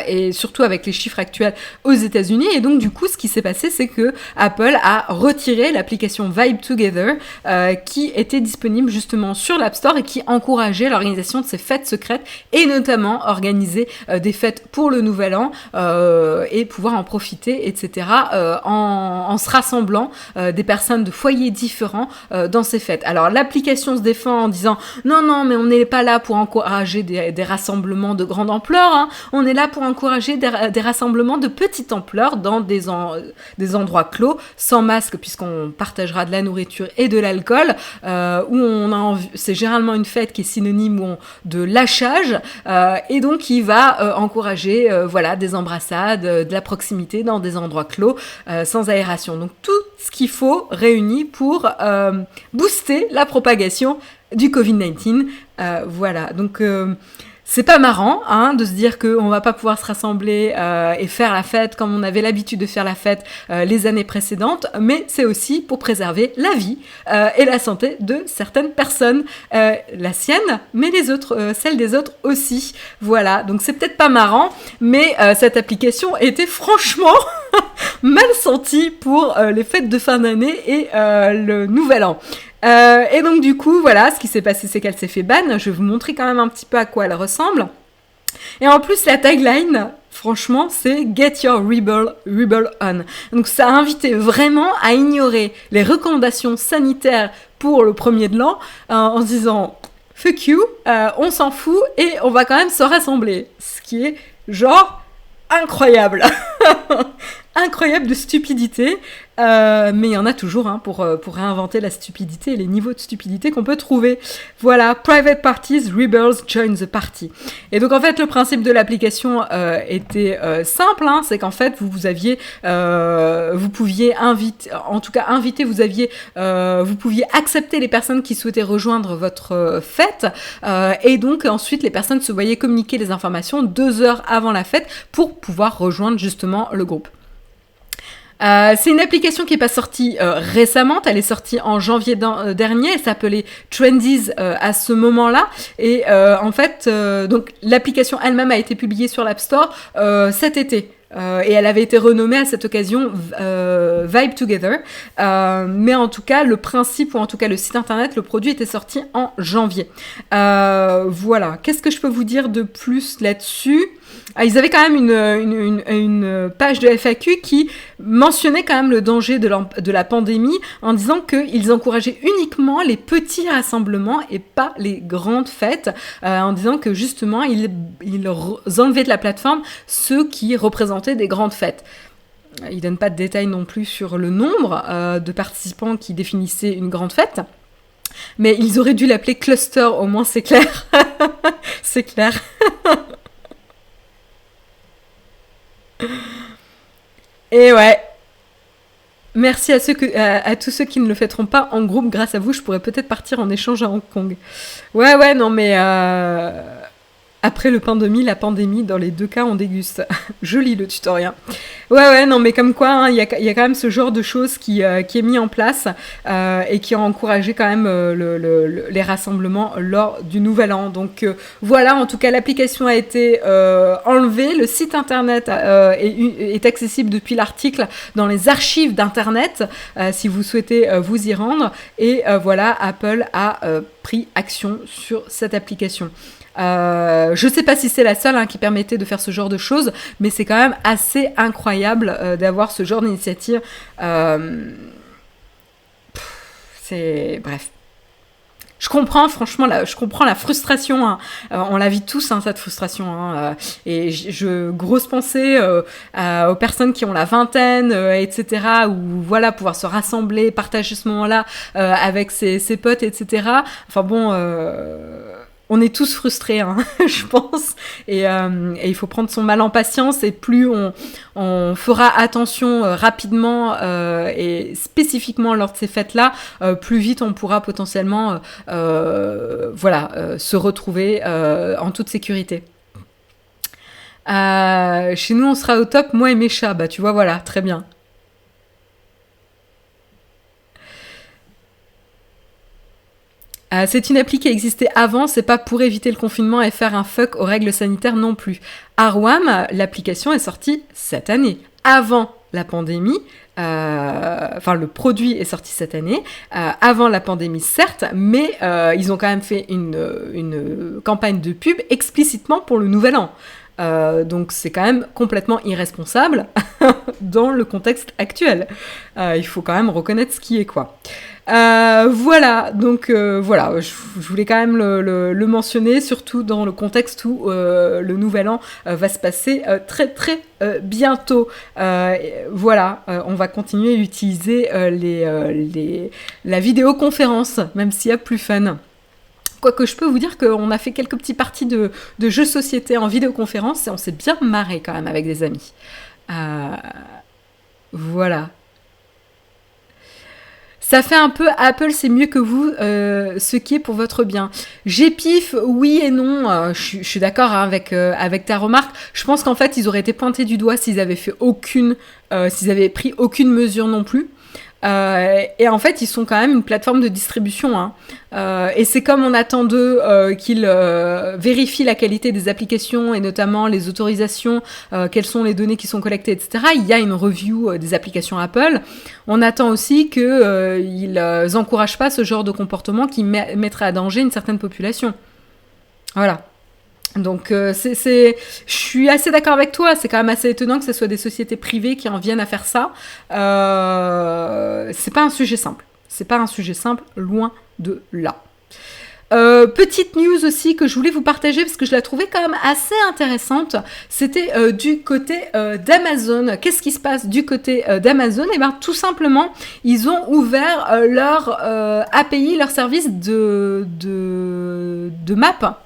Et surtout avec les chiffres actuels aux États-Unis. Et donc du coup, ce qui s'est passé, c'est que Apple a retiré l'application Vibe Together qui était disponible justement sur l'App Store et qui encourageait l'organisation de ces fêtes secrètes, et notamment organiser des fêtes pour le Nouvel An et pouvoir en profiter, etc. En se rassemblant des personnes de foyers différents dans ces fêtes. Alors l'application se défend en disant non, mais on n'est pas là pour encourager des rassemblements de grande ampleur, hein. On est là pour encourager des rassemblements de petite ampleur dans des endroits clos, sans masque, puisqu'on partagera de la nourriture et de l'alcool, où c'est généralement une fête qui est synonyme de lâchage, et donc il va encourager des embrassades, de la proximité dans des endroits clos, sans aération. Donc tout ce qu'il faut réuni pour booster la propagation du Covid-19. Donc c'est pas marrant de se dire qu'on va pas pouvoir se rassembler et faire la fête comme on avait l'habitude de faire la fête les années précédentes, mais c'est aussi pour préserver la vie et la santé de certaines personnes, la sienne, mais celle des autres aussi. Voilà, donc c'est peut-être pas marrant, mais cette application était franchement mal sentie pour les fêtes de fin d'année et le Nouvel An. Et donc du coup, ce qui s'est passé, c'est qu'elle s'est fait ban. Je vais vous montrer quand même un petit peu à quoi elle ressemble. Et en plus, la tagline, franchement, c'est « Get your rebel on ». Donc ça a invité vraiment à ignorer les recommandations sanitaires pour le premier de l'an, en se disant « Fuck you, on s'en fout et on va quand même se rassembler ». Ce qui est genre incroyable. Incroyable de stupidité, mais il y en a toujours pour réinventer la stupidité et les niveaux de stupidité qu'on peut trouver. Voilà, private parties, rebels join the party. Et donc en fait le principe de l'application était simple, c'est qu'en fait vous pouviez vous pouviez accepter les personnes qui souhaitaient rejoindre votre fête, et donc ensuite les personnes se voyaient communiquer les informations 2 heures avant la fête pour pouvoir rejoindre justement le groupe. C'est une application qui n'est pas sortie récemment, elle est sortie en janvier dernier, elle s'appelait Trendies à ce moment-là, et en fait, donc l'application elle-même a été publiée sur l'App Store cet été. Et elle avait été renommée à cette occasion Vibe Together, mais en tout cas le principe, ou en tout cas le site internet, le produit était sorti en janvier. Voilà, qu'est-ce que je peux vous dire de plus là-dessus ? Ils avaient quand même une page de FAQ qui mentionnait quand même le danger de la pandémie, en disant qu'ils encourageaient uniquement les petits rassemblements et pas les grandes fêtes, en disant que justement ils enlevaient de la plateforme ceux qui représentaient des grandes fêtes. Ils ne donnent pas de détails non plus sur le nombre de participants qui définissaient une grande fête, mais ils auraient dû l'appeler cluster, au moins c'est clair. C'est clair. Et ouais, merci à tous ceux qui ne le fêteront pas en groupe. Grâce à vous, je pourrais peut-être partir en échange à Hong Kong. Ouais, non mais Après le pain de mie, la pandémie, dans les deux cas, on déguste. Joli le tutoriel. Ouais, non, mais comme quoi, hein, il y a quand même ce genre de choses qui est mis en place et qui a encouragé quand même les rassemblements lors du Nouvel An. Donc voilà, en tout cas, l'application a été enlevée. Le site internet est accessible depuis l'article dans les archives d'internet si vous souhaitez vous y rendre. Et voilà, Apple a pris action sur cette application. Je sais pas si c'est la seule qui permettait de faire ce genre de choses, mais c'est quand même assez incroyable d'avoir ce genre d'initiative. Bref. Je comprends, franchement, je comprends la frustration. On la vit tous, cette frustration. Et grosse pensée aux personnes qui ont la vingtaine, etc. Ou voilà, pouvoir se rassembler, partager ce moment-là avec ses potes, etc. Enfin bon... on est tous frustrés, je pense, et il faut prendre son mal en patience, et plus on fera attention rapidement et spécifiquement lors de ces fêtes-là, plus vite on pourra potentiellement se retrouver en toute sécurité. Chez nous, on sera au top, moi et mes chats, tu vois, voilà, très bien. C'est une appli qui existait avant, c'est pas pour éviter le confinement et faire un fuck aux règles sanitaires non plus. Arwam, l'application est sortie cette année, avant la pandémie. Le produit est sorti cette année, avant la pandémie certes, mais ils ont quand même fait une campagne de pub explicitement pour le Nouvel An. Donc c'est quand même complètement irresponsable dans le contexte actuel. Il faut quand même reconnaître ce qui est quoi. Voilà, donc je voulais quand même le mentionner, surtout dans le contexte où le Nouvel An va se passer très très bientôt. On va continuer à utiliser la vidéoconférence, même s'il y a plus fun. Quoique je peux vous dire qu'on a fait quelques petites parties de jeux société en vidéoconférence et on s'est bien marré quand même avec des amis. Voilà. Ça fait un peu Apple, c'est mieux que vous, ce qui est pour votre bien. J'épiffe, oui et non. Je suis d'accord avec ta remarque. Je pense qu'en fait, ils auraient été pointés du doigt s'ils avaient fait s'ils avaient pris aucune mesure non plus. Et en fait, ils sont quand même une plateforme de distribution. Et c'est comme on attend d'eux qu'ils vérifient la qualité des applications et notamment les autorisations, quelles sont les données qui sont collectées, etc. Il y a une review des applications Apple. On attend aussi qu'ils n'encouragent pas ce genre de comportement qui mettrait à danger une certaine population. Voilà. Donc je suis assez d'accord avec toi, c'est quand même assez étonnant que ce soit des sociétés privées qui en viennent à faire ça. C'est pas un sujet simple, loin de là. Petite news aussi que je voulais vous partager parce que je la trouvais quand même assez intéressante, c'était du côté d'Amazon. Qu'est-ce qui se passe du côté d'Amazon ? Eh bien tout simplement, ils ont ouvert leur API, leur service de map.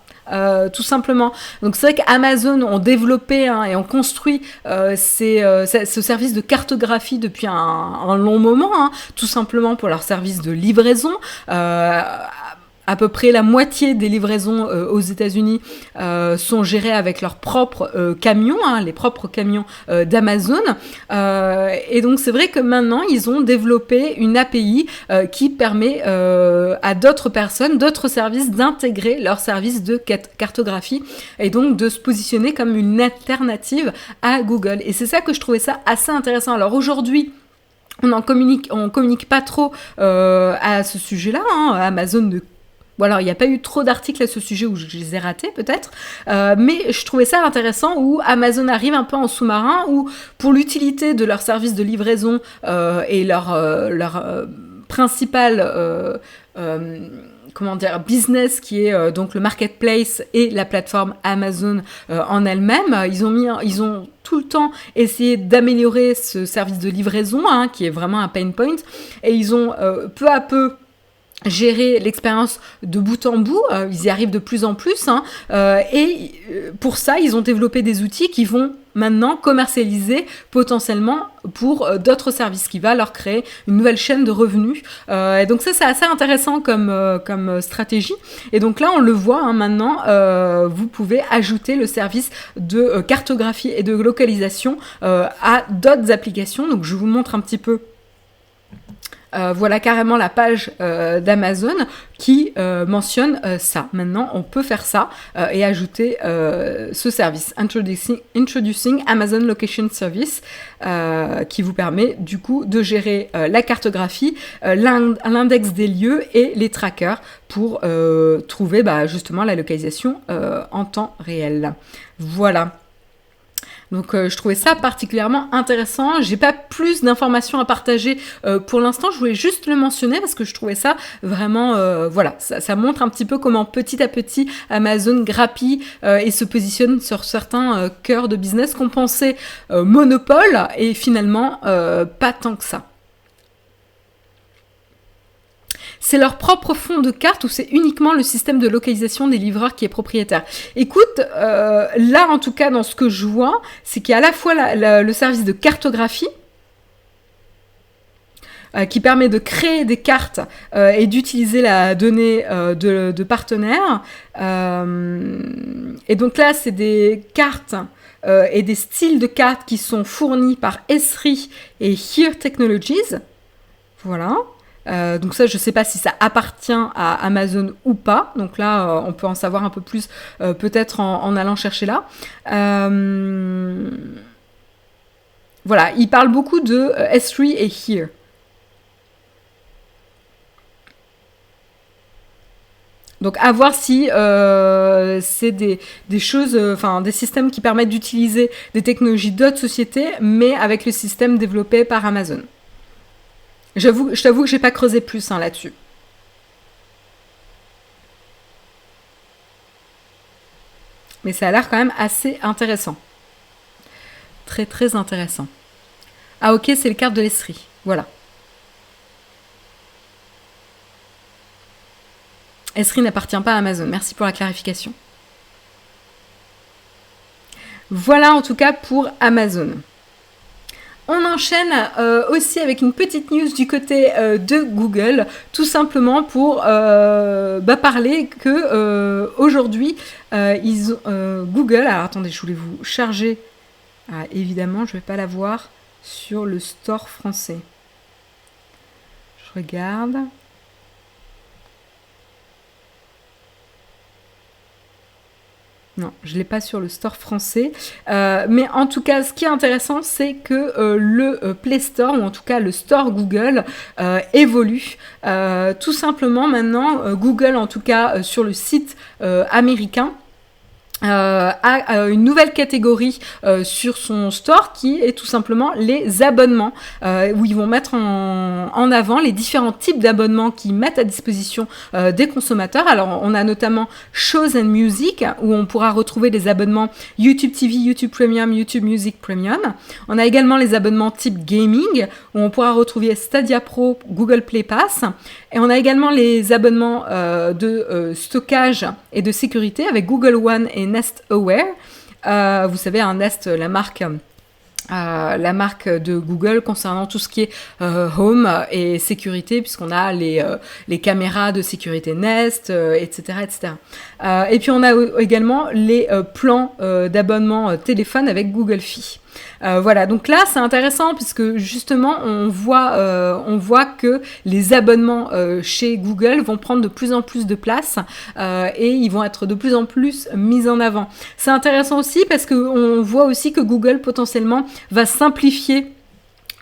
Tout simplement. Donc c'est vrai qu'Amazon ont développé et ont construit ce service de cartographie depuis un long moment, tout simplement pour leur service de livraison. À peu près la moitié des livraisons aux États-Unis sont gérées avec leurs propres camions, les propres camions d'Amazon. Et donc c'est vrai que maintenant ils ont développé une API qui permet à d'autres personnes, d'autres services d'intégrer leur service de cartographie et donc de se positionner comme une alternative à Google. Et c'est ça que je trouvais ça assez intéressant. Alors aujourd'hui, on communique pas trop à ce sujet-là. Amazon il n'y a pas eu trop d'articles à ce sujet où je les ai ratés peut-être, mais je trouvais ça intéressant où Amazon arrive un peu en sous-marin, où pour l'utilité de leur service de livraison et leur principal business qui est donc le marketplace et la plateforme Amazon en elle-même, ils ont tout le temps essayé d'améliorer ce service de livraison qui est vraiment un pain point, et ils ont peu à peu gérer l'expérience de bout en bout, ils y arrivent de plus en plus, et pour ça, ils ont développé des outils qui vont maintenant commercialiser potentiellement pour d'autres services, qui va leur créer une nouvelle chaîne de revenus. Et donc ça, c'est assez intéressant comme stratégie. Et donc là, on le voit hein, maintenant, vous pouvez ajouter le service de cartographie et de localisation à d'autres applications. Donc je vous montre un petit peu. Voilà carrément la page d'Amazon qui mentionne ça. Maintenant, on peut faire ça et ajouter ce service, Introducing Amazon Location Service, qui vous permet du coup de gérer la cartographie, l'index des lieux et les trackers pour trouver justement la localisation en temps réel. Voilà. Donc je trouvais ça particulièrement intéressant. J'ai pas plus d'informations à partager pour l'instant. Je voulais juste le mentionner parce que je trouvais ça vraiment, voilà, ça montre un petit peu comment petit à petit Amazon grappille et se positionne sur certains cœurs de business qu'on pensait monopole et finalement pas tant que ça. C'est leur propre fond de carte ou c'est uniquement le système de localisation des livreurs qui est propriétaire? Écoute, là en tout cas dans ce que je vois, c'est qu'il y a à la fois le service de cartographie qui permet de créer des cartes et d'utiliser la donnée de partenaires. Et donc là, c'est des cartes et des styles de cartes qui sont fournis par Esri et Here Technologies. Voilà. Donc ça, je ne sais pas si ça appartient à Amazon ou pas. Donc là, on peut en savoir un peu plus peut-être en allant chercher là. Voilà, il parle beaucoup de S3 et Here. Donc à voir si c'est des choses, enfin des systèmes qui permettent d'utiliser des technologies d'autres sociétés, mais avec le système développé par Amazon. Je t'avoue que j'ai pas creusé plus là-dessus. Mais ça a l'air quand même assez intéressant. Très très intéressant. Ah ok, c'est le carte de l'Esri. Voilà. Esri n'appartient pas à Amazon. Merci pour la clarification. Voilà en tout cas pour Amazon. On enchaîne aussi avec une petite news du côté de Google, tout simplement pour parler que aujourd'hui, Google... Alors attendez, je voulais vous charger. Ah, évidemment, je ne vais pas la voir sur le store français. Je regarde. Non, je ne l'ai pas sur le store français. Mais en tout cas, ce qui est intéressant, c'est que le Play Store, ou en tout cas le store Google, évolue. Tout simplement, maintenant, Google, en tout cas sur le site américain, a une nouvelle catégorie sur son store qui est tout simplement les abonnements, où ils vont mettre en avant les différents types d'abonnements qu'ils mettent à disposition des consommateurs. Alors on a notamment Shows and Music, où on pourra retrouver les abonnements YouTube TV, YouTube Premium, YouTube Music Premium. On a également les abonnements type Gaming, où on pourra retrouver Stadia Pro, Google Play Pass. Et on a également les abonnements de stockage et de sécurité avec Google One et Nest Aware. Vous savez, Nest, la marque de Google concernant tout ce qui est home et sécurité, puisqu'on a les caméras de sécurité Nest, etc. etc. Et puis on a également les plans d'abonnement téléphone avec Google Fi. Voilà, donc là c'est intéressant puisque justement on voit que les abonnements chez Google vont prendre de plus en plus de place et ils vont être de plus en plus mis en avant. C'est intéressant aussi parce qu'on voit aussi que Google potentiellement va simplifier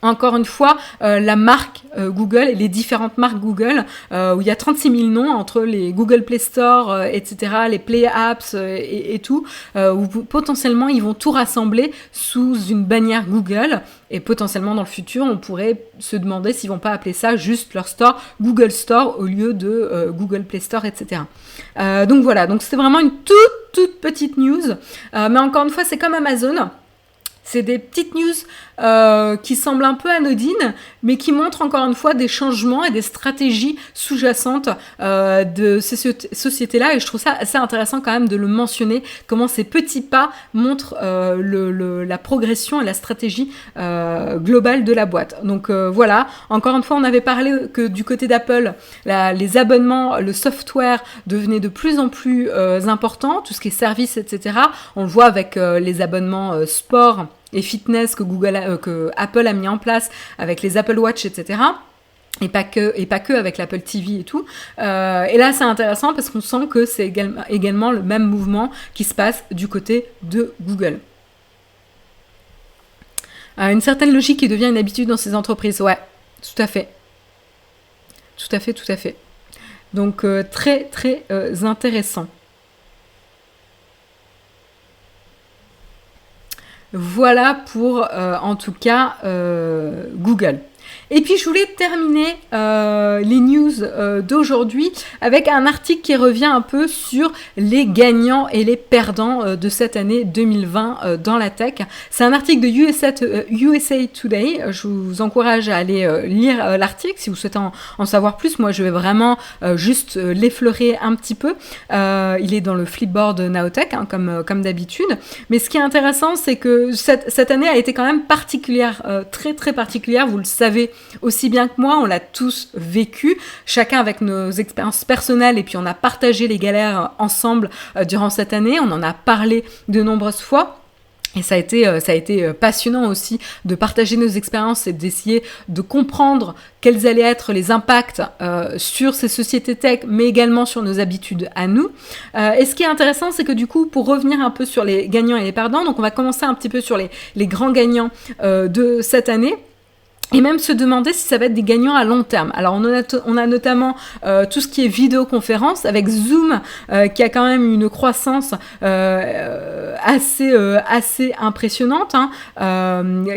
encore une fois, la marque Google et les différentes marques Google, où il y a 36 000 noms entre les Google Play Store, etc., les Play Apps et tout, où potentiellement ils vont tout rassembler sous une bannière Google. Et potentiellement dans le futur, on pourrait se demander s'ils vont pas appeler ça juste leur store, Google Store, au lieu de Google Play Store, etc. Donc voilà, donc c'était vraiment une toute petite news. Mais encore une fois, c'est comme Amazon. C'est des petites news qui semblent un peu anodines, mais qui montrent encore une fois des changements et des stratégies sous-jacentes de ces sociétés-là. Et je trouve ça assez intéressant quand même de le mentionner, comment ces petits pas montrent la progression et la stratégie globale de la boîte. Donc voilà, encore une fois, on avait parlé que du côté d'Apple, les abonnements, le software devenait de plus en plus important, tout ce qui est services, etc. On le voit avec les abonnements sport et fitness que Apple a mis en place avec les Apple Watch, etc. Et pas que avec l'Apple TV et tout. Et là, c'est intéressant parce qu'on sent que c'est également le même mouvement qui se passe du côté de Google. Une certaine logique qui devient une habitude dans ces entreprises. Ouais, tout à fait. Tout à fait. Donc, très, très intéressant. Voilà pour, en tout cas, Google. Et puis, je voulais terminer les news d'aujourd'hui avec un article qui revient un peu sur les gagnants et les perdants de cette année 2020 dans la tech. C'est un article de USA Today. Je vous encourage à aller lire l'article si vous souhaitez en savoir plus. Moi, je vais vraiment juste l'effleurer un petit peu. Il est dans le Flipboard Nowtech, hein, comme d'habitude. Mais ce qui est intéressant, c'est que cette année a été quand même particulière, très très particulière. Vous le savez aussi bien que moi, on l'a tous vécu, chacun avec nos expériences personnelles, et puis on a partagé les galères ensemble durant cette année, on en a parlé de nombreuses fois. Et ça a été passionnant aussi de partager nos expériences et d'essayer de comprendre quels allaient être les impacts sur ces sociétés tech, mais également sur nos habitudes à nous. Et ce qui est intéressant, c'est que du coup, pour revenir un peu sur les gagnants et les perdants, donc on va commencer un petit peu sur les grands gagnants de cette année. Et même se demander si ça va être des gagnants à long terme. Alors on a notamment tout ce qui est vidéoconférence avec Zoom qui a quand même une croissance assez impressionnante,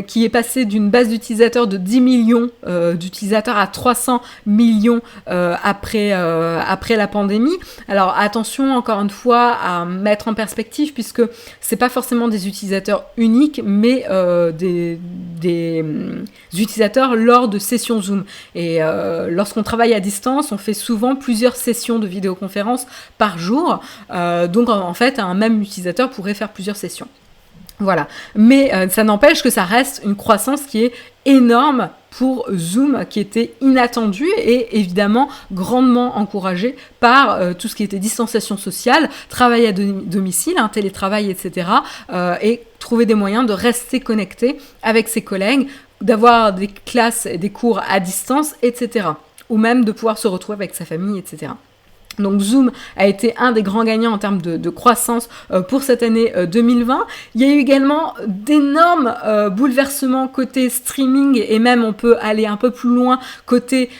qui est passée d'une base d'utilisateurs de 10 millions d'utilisateurs à 300 millions après la pandémie. Alors attention encore une fois à mettre en perspective puisque c'est pas forcément des utilisateurs uniques mais des utilisateurs lors de sessions Zoom. Et lorsqu'on travaille à distance, on fait souvent plusieurs sessions de vidéoconférence par jour. Donc en fait, un même utilisateur pourrait faire plusieurs sessions. Voilà. Mais ça n'empêche que ça reste une croissance qui est énorme pour Zoom, qui était inattendue et évidemment grandement encouragée par tout ce qui était distanciation sociale, travail à domicile, télétravail, etc. Et trouver des moyens de rester connecté avec ses collègues, d'avoir des classes et des cours à distance, etc. Ou même de pouvoir se retrouver avec sa famille, etc. Donc Zoom a été un des grands gagnants en termes de croissance pour cette année 2020. Il y a eu également d'énormes bouleversements côté streaming et même on peut aller un peu plus loin côté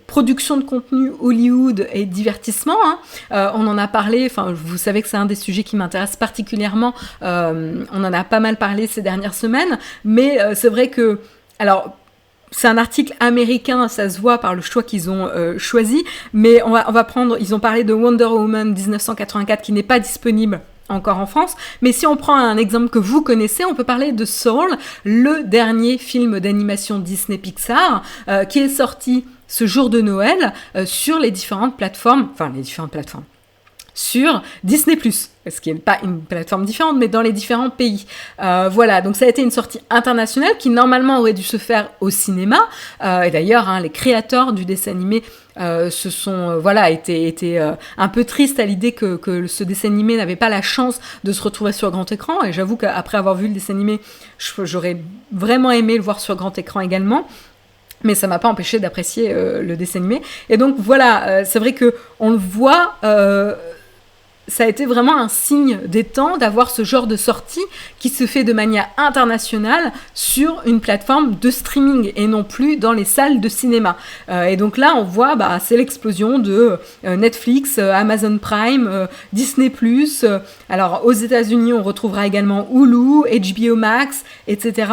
production de contenu Hollywood et divertissement. On en a parlé, vous savez que c'est un des sujets qui m'intéresse particulièrement. On en a pas mal parlé ces dernières semaines, mais c'est vrai que... Alors, c'est un article américain, ça se voit par le choix qu'ils ont choisi, mais on va prendre, ils ont parlé de Wonder Woman 1984 qui n'est pas disponible encore en France, mais si on prend un exemple que vous connaissez, on peut parler de Soul, le dernier film d'animation Disney Pixar, qui est sorti ce jour de Noël sur les différentes plateformes, sur Disney+, ce qui n'est pas une plateforme différente, mais dans les différents pays. Voilà, donc ça a été une sortie internationale qui normalement aurait dû se faire au cinéma. Et d'ailleurs, les créateurs du dessin animé se sont étaient un peu tristes à l'idée que ce dessin animé n'avait pas la chance de se retrouver sur grand écran. Et j'avoue qu'après avoir vu le dessin animé, j'aurais vraiment aimé le voir sur grand écran également. Mais ça m'a pas empêché d'apprécier le dessin animé. Et donc voilà, c'est vrai que on le voit. Ça a été vraiment un signe des temps d'avoir ce genre de sortie qui se fait de manière internationale sur une plateforme de streaming et non plus dans les salles de cinéma. Et donc là, on voit, c'est l'explosion de Netflix, Amazon Prime, Disney+. Alors aux États-Unis, on retrouvera également Hulu, HBO Max, etc.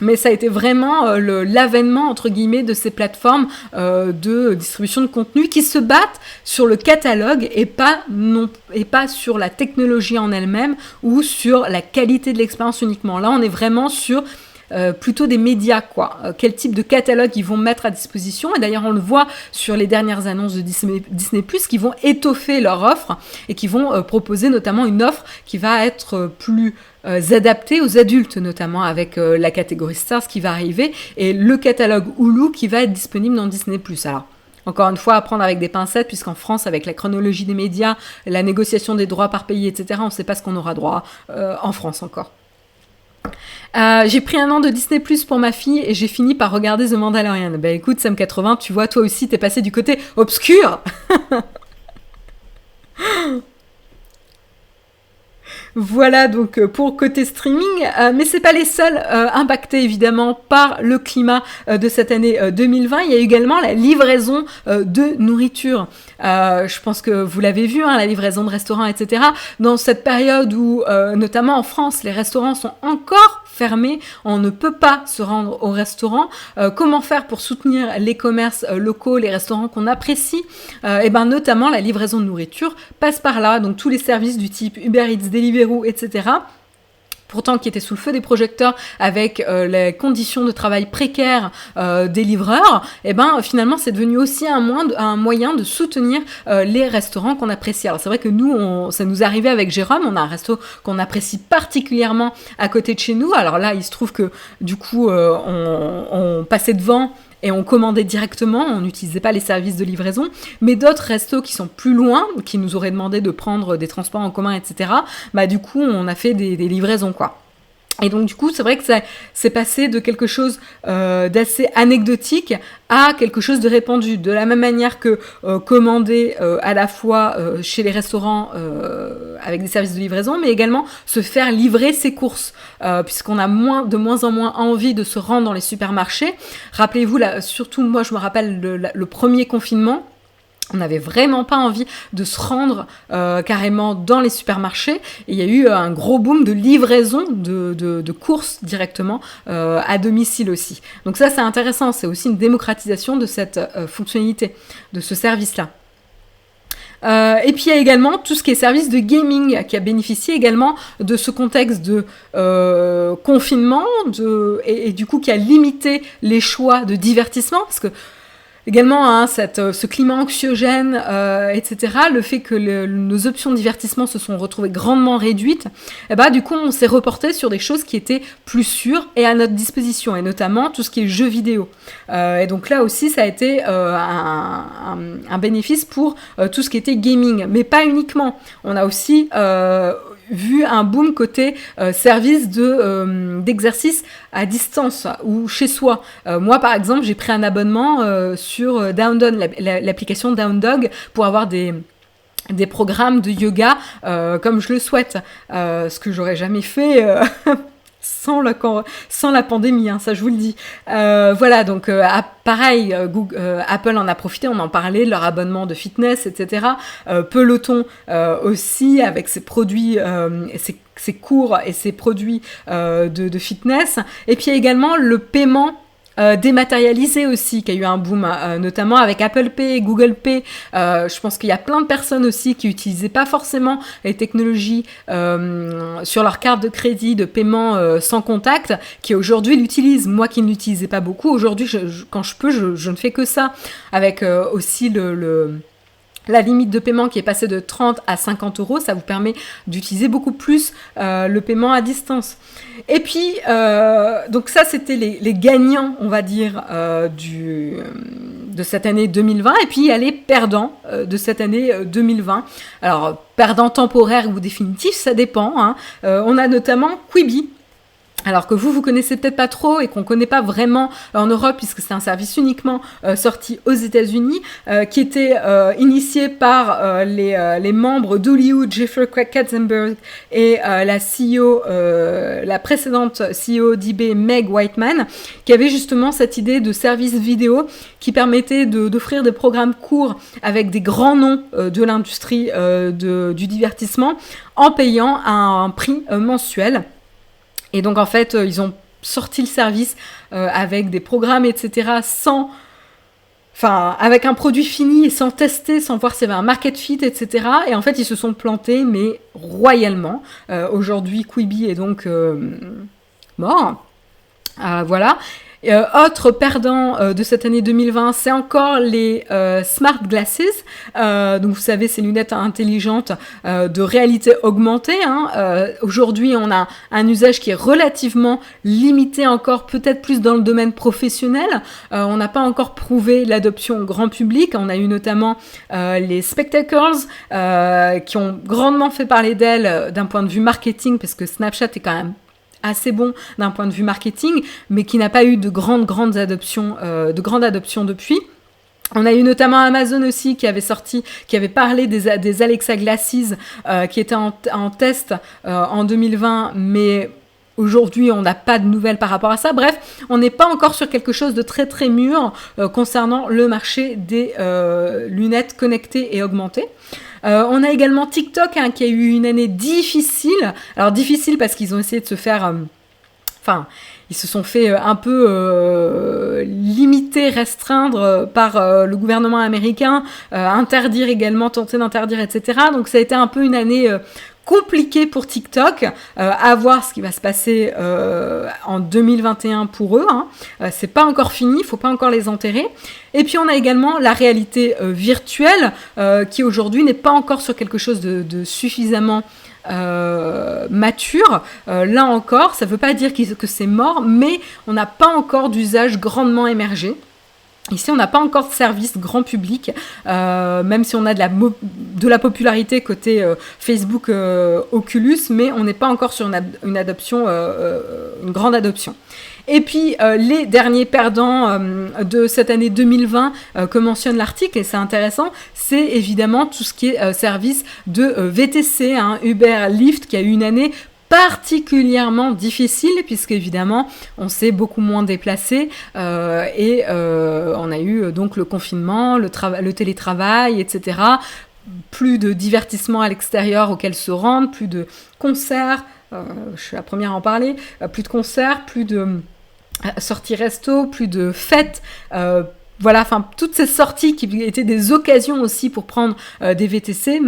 Mais ça a été vraiment l'avènement, entre guillemets, de ces plateformes de distribution de contenu qui se battent sur le catalogue et pas sur la technologie en elle-même ou sur la qualité de l'expérience uniquement. Là, on est vraiment sur plutôt des médias, quoi. Quel type de catalogue ils vont mettre à disposition. Et d'ailleurs, on le voit sur les dernières annonces de Disney+, qui vont étoffer leur offre et qui vont proposer notamment une offre qui va être plus adaptée aux adultes, notamment avec la catégorie Stars qui va arriver et le catalogue Hulu qui va être disponible dans Disney+. Alors, encore une fois, à prendre avec des pincettes, puisqu'en France, avec la chronologie des médias, la négociation des droits par pays, etc., on ne sait pas ce qu'on aura droit en France encore. J'ai pris un an de Disney Plus pour ma fille et j'ai fini par regarder The Mandalorian. Bah écoute, Sam80, tu vois, toi aussi, t'es passé du côté obscur. Voilà donc pour côté streaming, mais c'est pas les seuls impactés évidemment par le climat de cette année 2020. Il y a également la livraison de nourriture. Je pense que vous l'avez vu, hein, la livraison de restaurants, etc. Dans cette période où, notamment en France, les restaurants sont encore fermés, on ne peut pas se rendre au restaurant. Comment faire pour soutenir les commerces locaux, les restaurants qu'on apprécie? Et ben notamment la livraison de nourriture passe par là. Donc tous les services du type Uber Eats, Deliveroo, etc. Pourtant qui étaient sous le feu des projecteurs avec les conditions de travail précaires des livreurs, et ben finalement c'est devenu aussi un moyen de soutenir les restaurants qu'on apprécie. Alors c'est vrai que nous, ça nous arrivait avec Jérôme, on a un resto qu'on apprécie particulièrement à côté de chez nous. Alors là, il se trouve que du coup, on passait devant et on commandait directement, on n'utilisait pas les services de livraison, mais d'autres restos qui sont plus loin, qui nous auraient demandé de prendre des transports en commun, etc., bah du coup, on a fait des livraisons, quoi. Et donc du coup, c'est vrai que ça c'est passé de quelque chose d'assez anecdotique à quelque chose de répandu. De la même manière que commander à la fois chez les restaurants avec des services de livraison, mais également se faire livrer ses courses, puisqu'on a de moins en moins envie de se rendre dans les supermarchés. Rappelez-vous, là, surtout moi je me rappelle le premier confinement, on n'avait vraiment pas envie de se rendre carrément dans les supermarchés. Et il y a eu un gros boom de livraison de courses directement à domicile aussi. Donc ça, c'est intéressant. C'est aussi une démocratisation de cette fonctionnalité, de ce service-là. Et puis il y a également tout ce qui est service de gaming qui a bénéficié également de ce contexte de confinement et du coup qui a limité les choix de divertissement parce que également, hein, ce climat anxiogène, etc., le fait que nos options de divertissement se sont retrouvées grandement réduites, et bah, du coup, on s'est reporté sur des choses qui étaient plus sûres et à notre disposition, et notamment tout ce qui est jeux vidéo. Et donc là aussi, ça a été un bénéfice pour tout ce qui était gaming, mais pas uniquement. On a aussi vu un boom côté service d'exercice à distance ou chez soi. Moi, par exemple, j'ai pris un abonnement sur Down Dog, l'application Down Dog, pour avoir des programmes de yoga comme je le souhaite. Ce que j'aurais jamais fait sans la pandémie, hein, ça je vous le dis. Voilà, donc pareil, Apple en a profité, on en parlait, de leur abonnement de fitness, etc. Peloton aussi, avec ses produits, ses cours et ses produits de fitness. Et puis il y a également le paiement dématérialisé aussi, qui a eu un boom, notamment avec Apple Pay, Google Pay. Je pense qu'il y a plein de personnes aussi qui n'utilisaient pas forcément les technologies sur leur carte de crédit de paiement sans contact, qui aujourd'hui l'utilisent. Moi qui ne l'utilisais pas beaucoup, aujourd'hui, quand je peux, je ne fais que ça. Avec aussi la limite de paiement qui est passée de 30 à 50 €, ça vous permet d'utiliser beaucoup plus le paiement à distance. Et puis, donc ça, c'était les gagnants, on va dire, de cette année 2020. Et puis, il y a les perdants de cette année 2020. Alors, perdants temporaires ou définitifs, ça dépend, hein. On a notamment Quibi. Alors que vous connaissez peut-être pas trop et qu'on connaît pas vraiment en Europe puisque c'est un service uniquement sorti aux États-Unis, qui était initié par les membres d'Hollywood, Jeffrey Katzenberg et la CEO, la précédente CEO d'eBay, Meg Whitman, qui avait justement cette idée de service vidéo qui permettait d'offrir des programmes courts avec des grands noms de l'industrie du divertissement en payant un prix mensuel. Et donc, en fait, ils ont sorti le service avec des programmes, etc., avec un produit fini, sans tester, sans voir s'il y avait un market fit, etc. Et en fait, ils se sont plantés, mais royalement. Aujourd'hui, Quibi est donc mort. Voilà. Autre perdant de cette année 2020, c'est encore les smart glasses. Donc vous savez, ces lunettes intelligentes de réalité augmentée. Aujourd'hui, on a un usage qui est relativement limité encore, peut-être plus dans le domaine professionnel. On n'a pas encore prouvé l'adoption au grand public. On a eu notamment les spectacles qui ont grandement fait parler d'elles d'un point de vue marketing, parce que Snapchat est quand même assez bon d'un point de vue marketing, mais qui n'a pas eu de grande adoption depuis. On a eu notamment Amazon aussi qui avait parlé des Alexa Glasses qui étaient en test en 2020, mais aujourd'hui on n'a pas de nouvelles par rapport à ça. Bref, on n'est pas encore sur quelque chose de très très mûr concernant le marché des lunettes connectées et augmentées. On a également TikTok qui a eu une année difficile. Alors difficile parce qu'ils ont essayé de se faire... ils se sont fait un peu limiter, restreindre par le gouvernement américain, tenter d'interdire, etc. Donc ça a été un peu une année... compliqué pour TikTok, à voir ce qui va se passer en 2021 pour eux. C'est pas encore fini, il faut pas encore les enterrer. Et puis on a également la réalité virtuelle qui aujourd'hui n'est pas encore sur quelque chose de suffisamment mature. Là encore, ça veut pas dire que c'est mort, mais on n'a pas encore d'usage grandement émergé. Ici, on n'a pas encore de service grand public, même si on a de la popularité côté Facebook Oculus, mais on n'est pas encore sur une adoption, une grande adoption. Et puis, les derniers perdants de cette année 2020 que mentionne l'article, et c'est intéressant, c'est évidemment tout ce qui est service de VTC, Uber, Lyft, qui a eu une année particulièrement difficile, puisque évidemment on s'est beaucoup moins déplacé et on a eu donc le confinement, le télétravail, etc. Plus de divertissement à l'extérieur auquel se rendre, plus de concerts, je suis la première à en parler, plus de concerts, plus de sorties resto, plus de fêtes, toutes ces sorties qui étaient des occasions aussi pour prendre des VTC,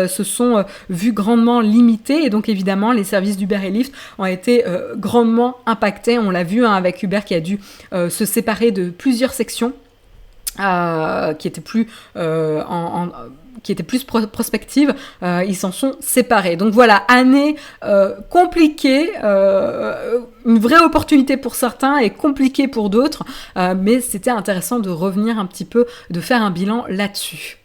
se sont vues grandement limitées, et donc évidemment les services d'Uber et Lyft ont été grandement impactés. On l'a vu avec Uber qui a dû se séparer de plusieurs sections qui étaient plus prospectives, ils s'en sont séparés. Donc voilà, année compliquée, une vraie opportunité pour certains et compliquée pour d'autres, mais c'était intéressant de revenir un petit peu, de faire un bilan là-dessus.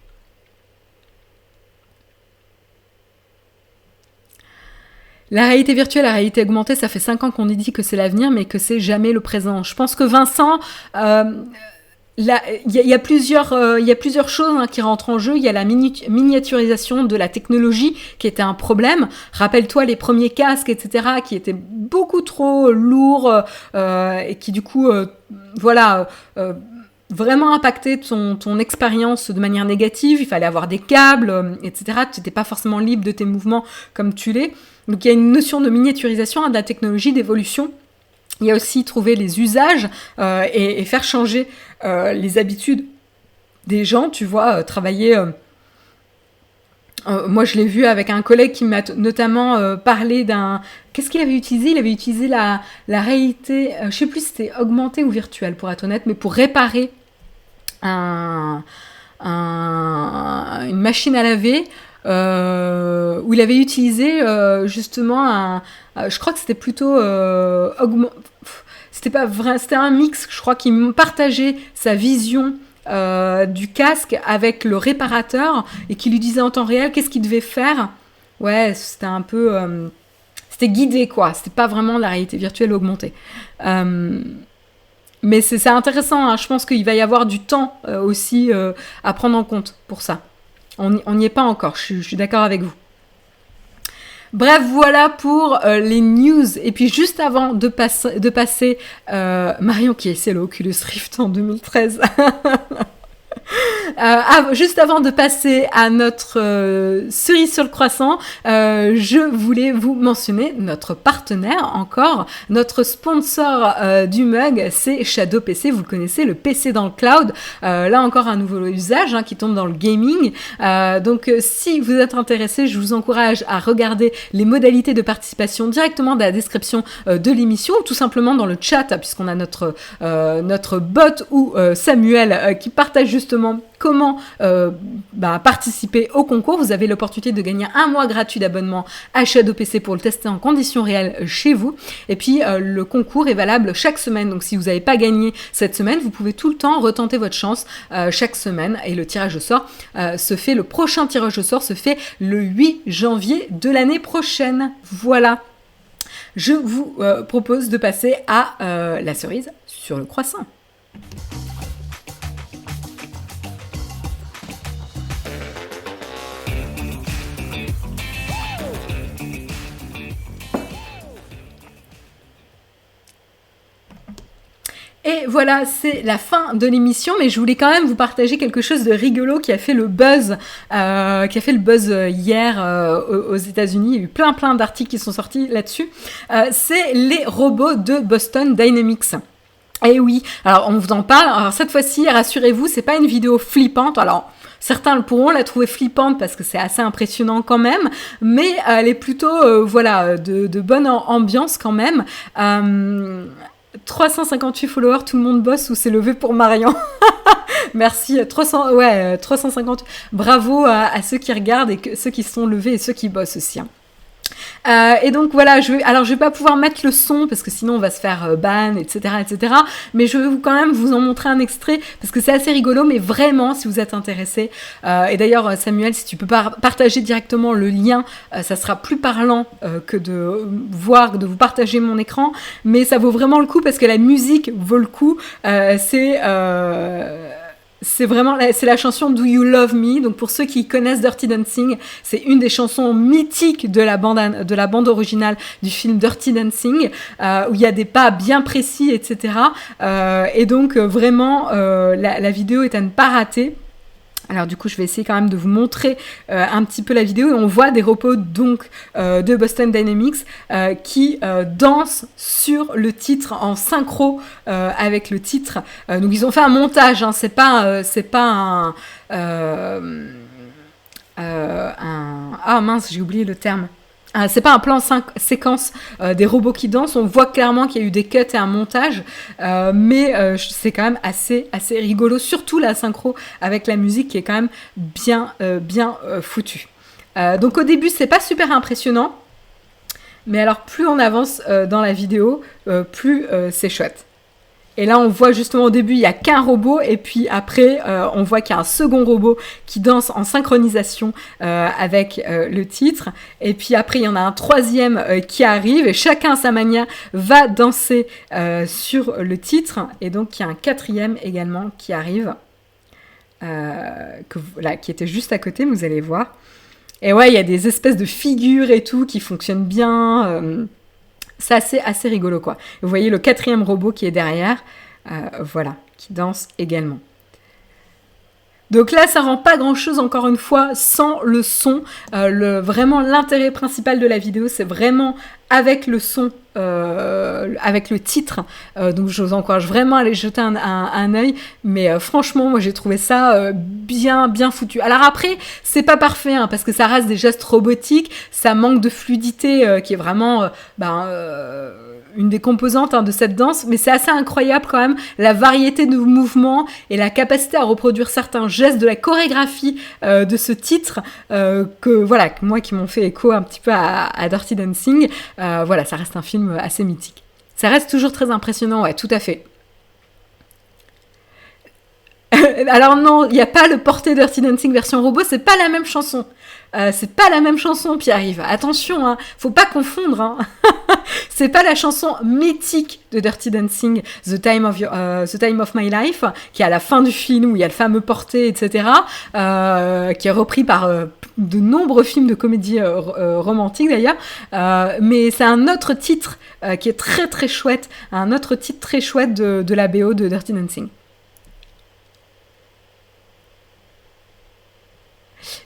La réalité virtuelle, la réalité augmentée, ça fait 5 ans qu'on dit que c'est l'avenir, mais que c'est jamais le présent. Je pense que Vincent... Il y a plusieurs choses qui rentrent en jeu. Il y a la miniaturisation de la technologie qui était un problème. Rappelle-toi les premiers casques, etc., qui étaient beaucoup trop lourds et qui du coup, vraiment impactaient ton expérience de manière négative. Il fallait avoir des câbles, etc. Tu n'étais pas forcément libre de tes mouvements comme tu l'es. Donc il y a une notion de miniaturisation, de la technologie, d'évolution. Il y a aussi trouver les usages et faire changer les habitudes des gens, tu vois, travailler... moi, je l'ai vu avec un collègue qui m'a notamment parlé d'un... Qu'est-ce qu'il avait utilisé ? Il avait utilisé la réalité... je sais plus si c'était augmentée ou virtuelle, pour être honnête, mais pour réparer une machine à laver... où il avait utilisé justement je crois que c'était plutôt c'était pas vrai, c'était un mix, je crois, qui partageait sa vision du casque avec le réparateur et qui lui disait en temps réel qu'est-ce qu'il devait faire. Ouais, c'était un peu c'était guidé, quoi, c'était pas vraiment la réalité virtuelle augmentée. Mais c'est intéressant, je pense qu'il va y avoir du temps aussi à prendre en compte pour ça. On n'y est pas encore, je suis d'accord avec vous. Bref, voilà pour les news. Et puis juste avant de passer Marion qui essaie le Oculus Rift en 2013. Juste avant de passer à notre cerise sur le croissant, je voulais vous mentionner notre partenaire encore, notre sponsor du mug, c'est Shadow PC, vous le connaissez, le PC dans le cloud. Là encore un nouveau usage qui tombe dans le gaming. Donc si vous êtes intéressé, je vous encourage à regarder les modalités de participation directement dans la description de l'émission ou tout simplement dans le chat, puisqu'on a notre bot ou Samuel qui partage justement comment participer au concours. Vous avez l'opportunité de gagner un mois gratuit d'abonnement à Shadow PC pour le tester en conditions réelles chez vous. Et puis le concours est valable chaque semaine. Donc si vous n'avez pas gagné cette semaine, vous pouvez tout le temps retenter votre chance chaque semaine. Et le tirage au sort le prochain tirage au sort se fait le 8 janvier de l'année prochaine. Voilà. Je vous propose de passer à la cerise sur le croissant. Et voilà, c'est la fin de l'émission, mais je voulais quand même vous partager quelque chose de rigolo qui a fait le buzz, hier aux États-Unis. Il y a eu plein d'articles qui sont sortis là-dessus. C'est les robots de Boston Dynamics. Et oui, alors on vous en parle. Alors cette fois-ci, rassurez-vous, c'est pas une vidéo flippante. Alors certains pourront la trouver flippante parce que c'est assez impressionnant quand même, mais elle est plutôt de bonne ambiance quand même. 358 followers, tout le monde bosse ou s'est levé pour Marion. Merci, 350. Bravo à ceux qui regardent et ceux qui se sont levés et ceux qui bossent aussi. Et donc voilà, je vais pas pouvoir mettre le son parce que sinon on va se faire ban, etc. Mais je vais quand même vous en montrer un extrait parce que c'est assez rigolo, mais vraiment si vous êtes intéressé. Et d'ailleurs Samuel, si tu peux partager directement le lien, ça sera plus parlant que de vous partager mon écran, mais ça vaut vraiment le coup parce que la musique vaut le coup. C'est la chanson Do You Love Me. Donc pour ceux qui connaissent Dirty Dancing, c'est une des chansons mythiques de la bande originale du film Dirty Dancing, où il y a des pas bien précis, etc. Et donc vraiment la vidéo est à ne pas rater. Alors du coup, je vais essayer quand même de vous montrer un petit peu la vidéo. Et on voit des robots donc de Boston Dynamics qui dansent sur le titre en synchro avec le titre. Donc ils ont fait un montage. C'est pas un ah mince, j'ai oublié le terme. C'est pas un plan séquence des robots qui dansent, on voit clairement qu'il y a eu des cuts et un montage, mais c'est quand même assez rigolo, surtout la synchro avec la musique qui est quand même bien foutue. Donc au début c'est pas super impressionnant, mais alors plus on avance dans la vidéo, plus c'est chouette. Et là, on voit justement au début, il n'y a qu'un robot. Et puis après, on voit qu'il y a un second robot qui danse en synchronisation avec le titre. Et puis après, il y en a un troisième qui arrive. Et chacun à sa manière va danser sur le titre. Et donc, il y a un quatrième également qui arrive. Qui était juste à côté, vous allez voir. Et ouais, il y a des espèces de figures et tout qui fonctionnent bien. C'est assez rigolo, quoi. Vous voyez le quatrième robot qui est derrière, qui danse également. Donc là, ça rend pas grand-chose, encore une fois, sans le son. Vraiment, l'intérêt principal de la vidéo, c'est vraiment avec le son, avec le titre. Donc je vous encourage vraiment à aller jeter un œil. Mais franchement, moi, j'ai trouvé ça bien foutu. Alors après, c'est pas parfait, parce que ça reste des gestes robotiques. Ça manque de fluidité, qui est vraiment... une des composantes de cette danse, mais c'est assez incroyable quand même, la variété de mouvements et la capacité à reproduire certains gestes de la chorégraphie de ce titre, que moi qui m'ont fait écho un petit peu à Dirty Dancing. Ça reste un film assez mythique. Ça reste toujours très impressionnant, ouais, tout à fait. Alors non, il n'y a pas le porté Dirty Dancing version robot, c'est pas la même chanson. C'est pas la même chanson, Pierre-Yves. Attention, faut pas confondre. C'est pas la chanson mythique de Dirty Dancing, The Time of My Life, qui est à la fin du film où il y a le fameux porté, etc., qui est repris par de nombreux films de comédie romantique d'ailleurs. Mais c'est un autre titre qui est très chouette, un autre titre très chouette de la BO de Dirty Dancing.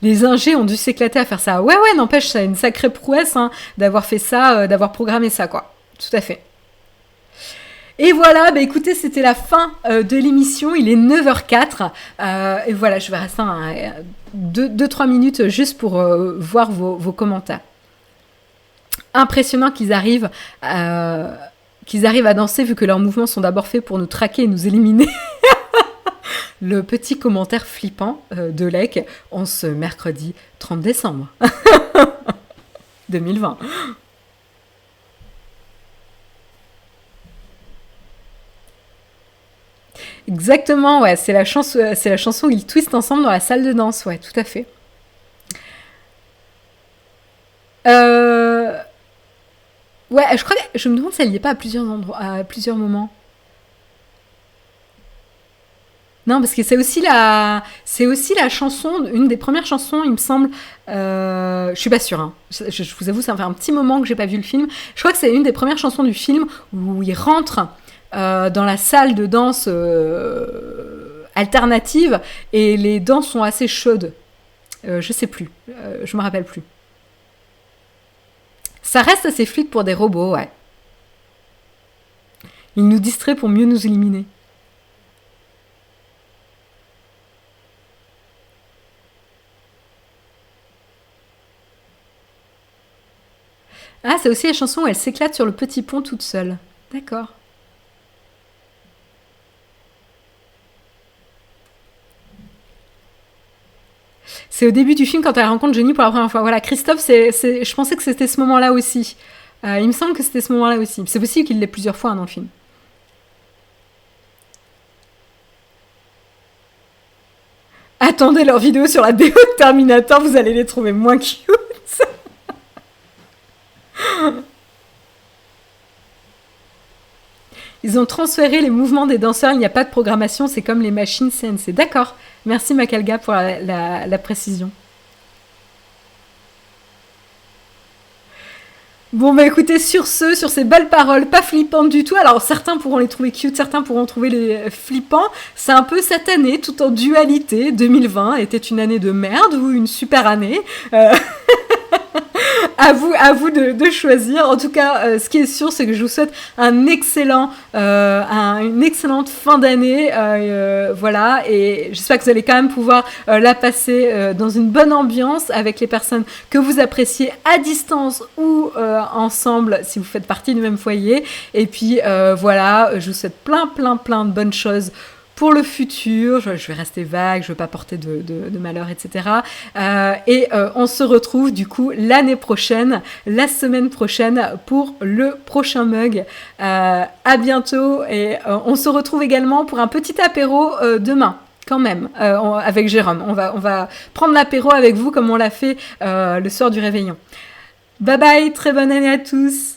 les ingés ont dû s'éclater à faire ça. Ouais, n'empêche, c'est une sacrée prouesse hein, d'avoir fait ça, d'avoir programmé ça, quoi. Tout à fait. Et voilà, bah écoutez, c'était la fin de l'émission, il est 9h04, et voilà, je vais rester 2-3 minutes juste pour voir vos commentaires. Impressionnant qu'ils arrivent à danser vu que leurs mouvements sont d'abord faits pour nous traquer et nous éliminer. Le petit commentaire flippant de Lek en ce mercredi 30 décembre 2020. Exactement, ouais, c'est la chanson où ils twistent ensemble dans la salle de danse, ouais, tout à fait. Euh... Ouais, je me demande si elle y est pas à plusieurs endroits, à plusieurs moments. Non, parce que c'est aussi la chanson, une des premières chansons, il me semble. Je suis pas sûre. Hein. Je vous avoue, ça fait un petit moment que j'ai pas vu le film. Je crois que c'est une des premières chansons du film où il rentre dans la salle de danse alternative et les danses sont assez chaudes. Je sais plus. Je me rappelle plus. Ça reste assez fluide pour des robots, ouais. Ils nous distraient pour mieux nous éliminer. Ah, c'est aussi la chanson où elle s'éclate sur le petit pont toute seule. D'accord. C'est au début du film quand elle rencontre Johnny pour la première fois. Voilà, Christophe, je pensais que c'était ce moment-là aussi. Il me semble que c'était ce moment-là aussi. C'est possible qu'il l'ait plusieurs fois hein, dans le film. Attendez leur vidéo sur la BO de Terminator, vous allez les trouver moins cute. Ils ont transféré les mouvements des danseurs, il n'y a pas de programmation, c'est comme les machines CNC. D'accord, merci Macalga pour la précision. Bon bah écoutez, sur ces belles paroles, pas flippantes du tout, alors certains pourront les trouver cute, certains pourront trouver les flippants, c'est un peu cette année, tout en dualité, 2020 était une année de merde ou une super année à vous de choisir. En tout cas, ce qui est sûr, c'est que je vous souhaite une excellente fin d'année. Voilà, et j'espère que vous allez quand même pouvoir la passer dans une bonne ambiance avec les personnes que vous appréciez à distance ou ensemble si vous faites partie du même foyer. Et puis voilà, je vous souhaite plein de bonnes choses pour le futur, je vais rester vague, je ne veux pas porter de malheur, etc. On se retrouve du coup l'année prochaine, la semaine prochaine pour le prochain mug. À bientôt et on se retrouve également pour un petit apéro demain. Quand même, avec Jérôme. On va prendre l'apéro avec vous comme on l'a fait le soir du réveillon. Bye bye, très bonne année à tous.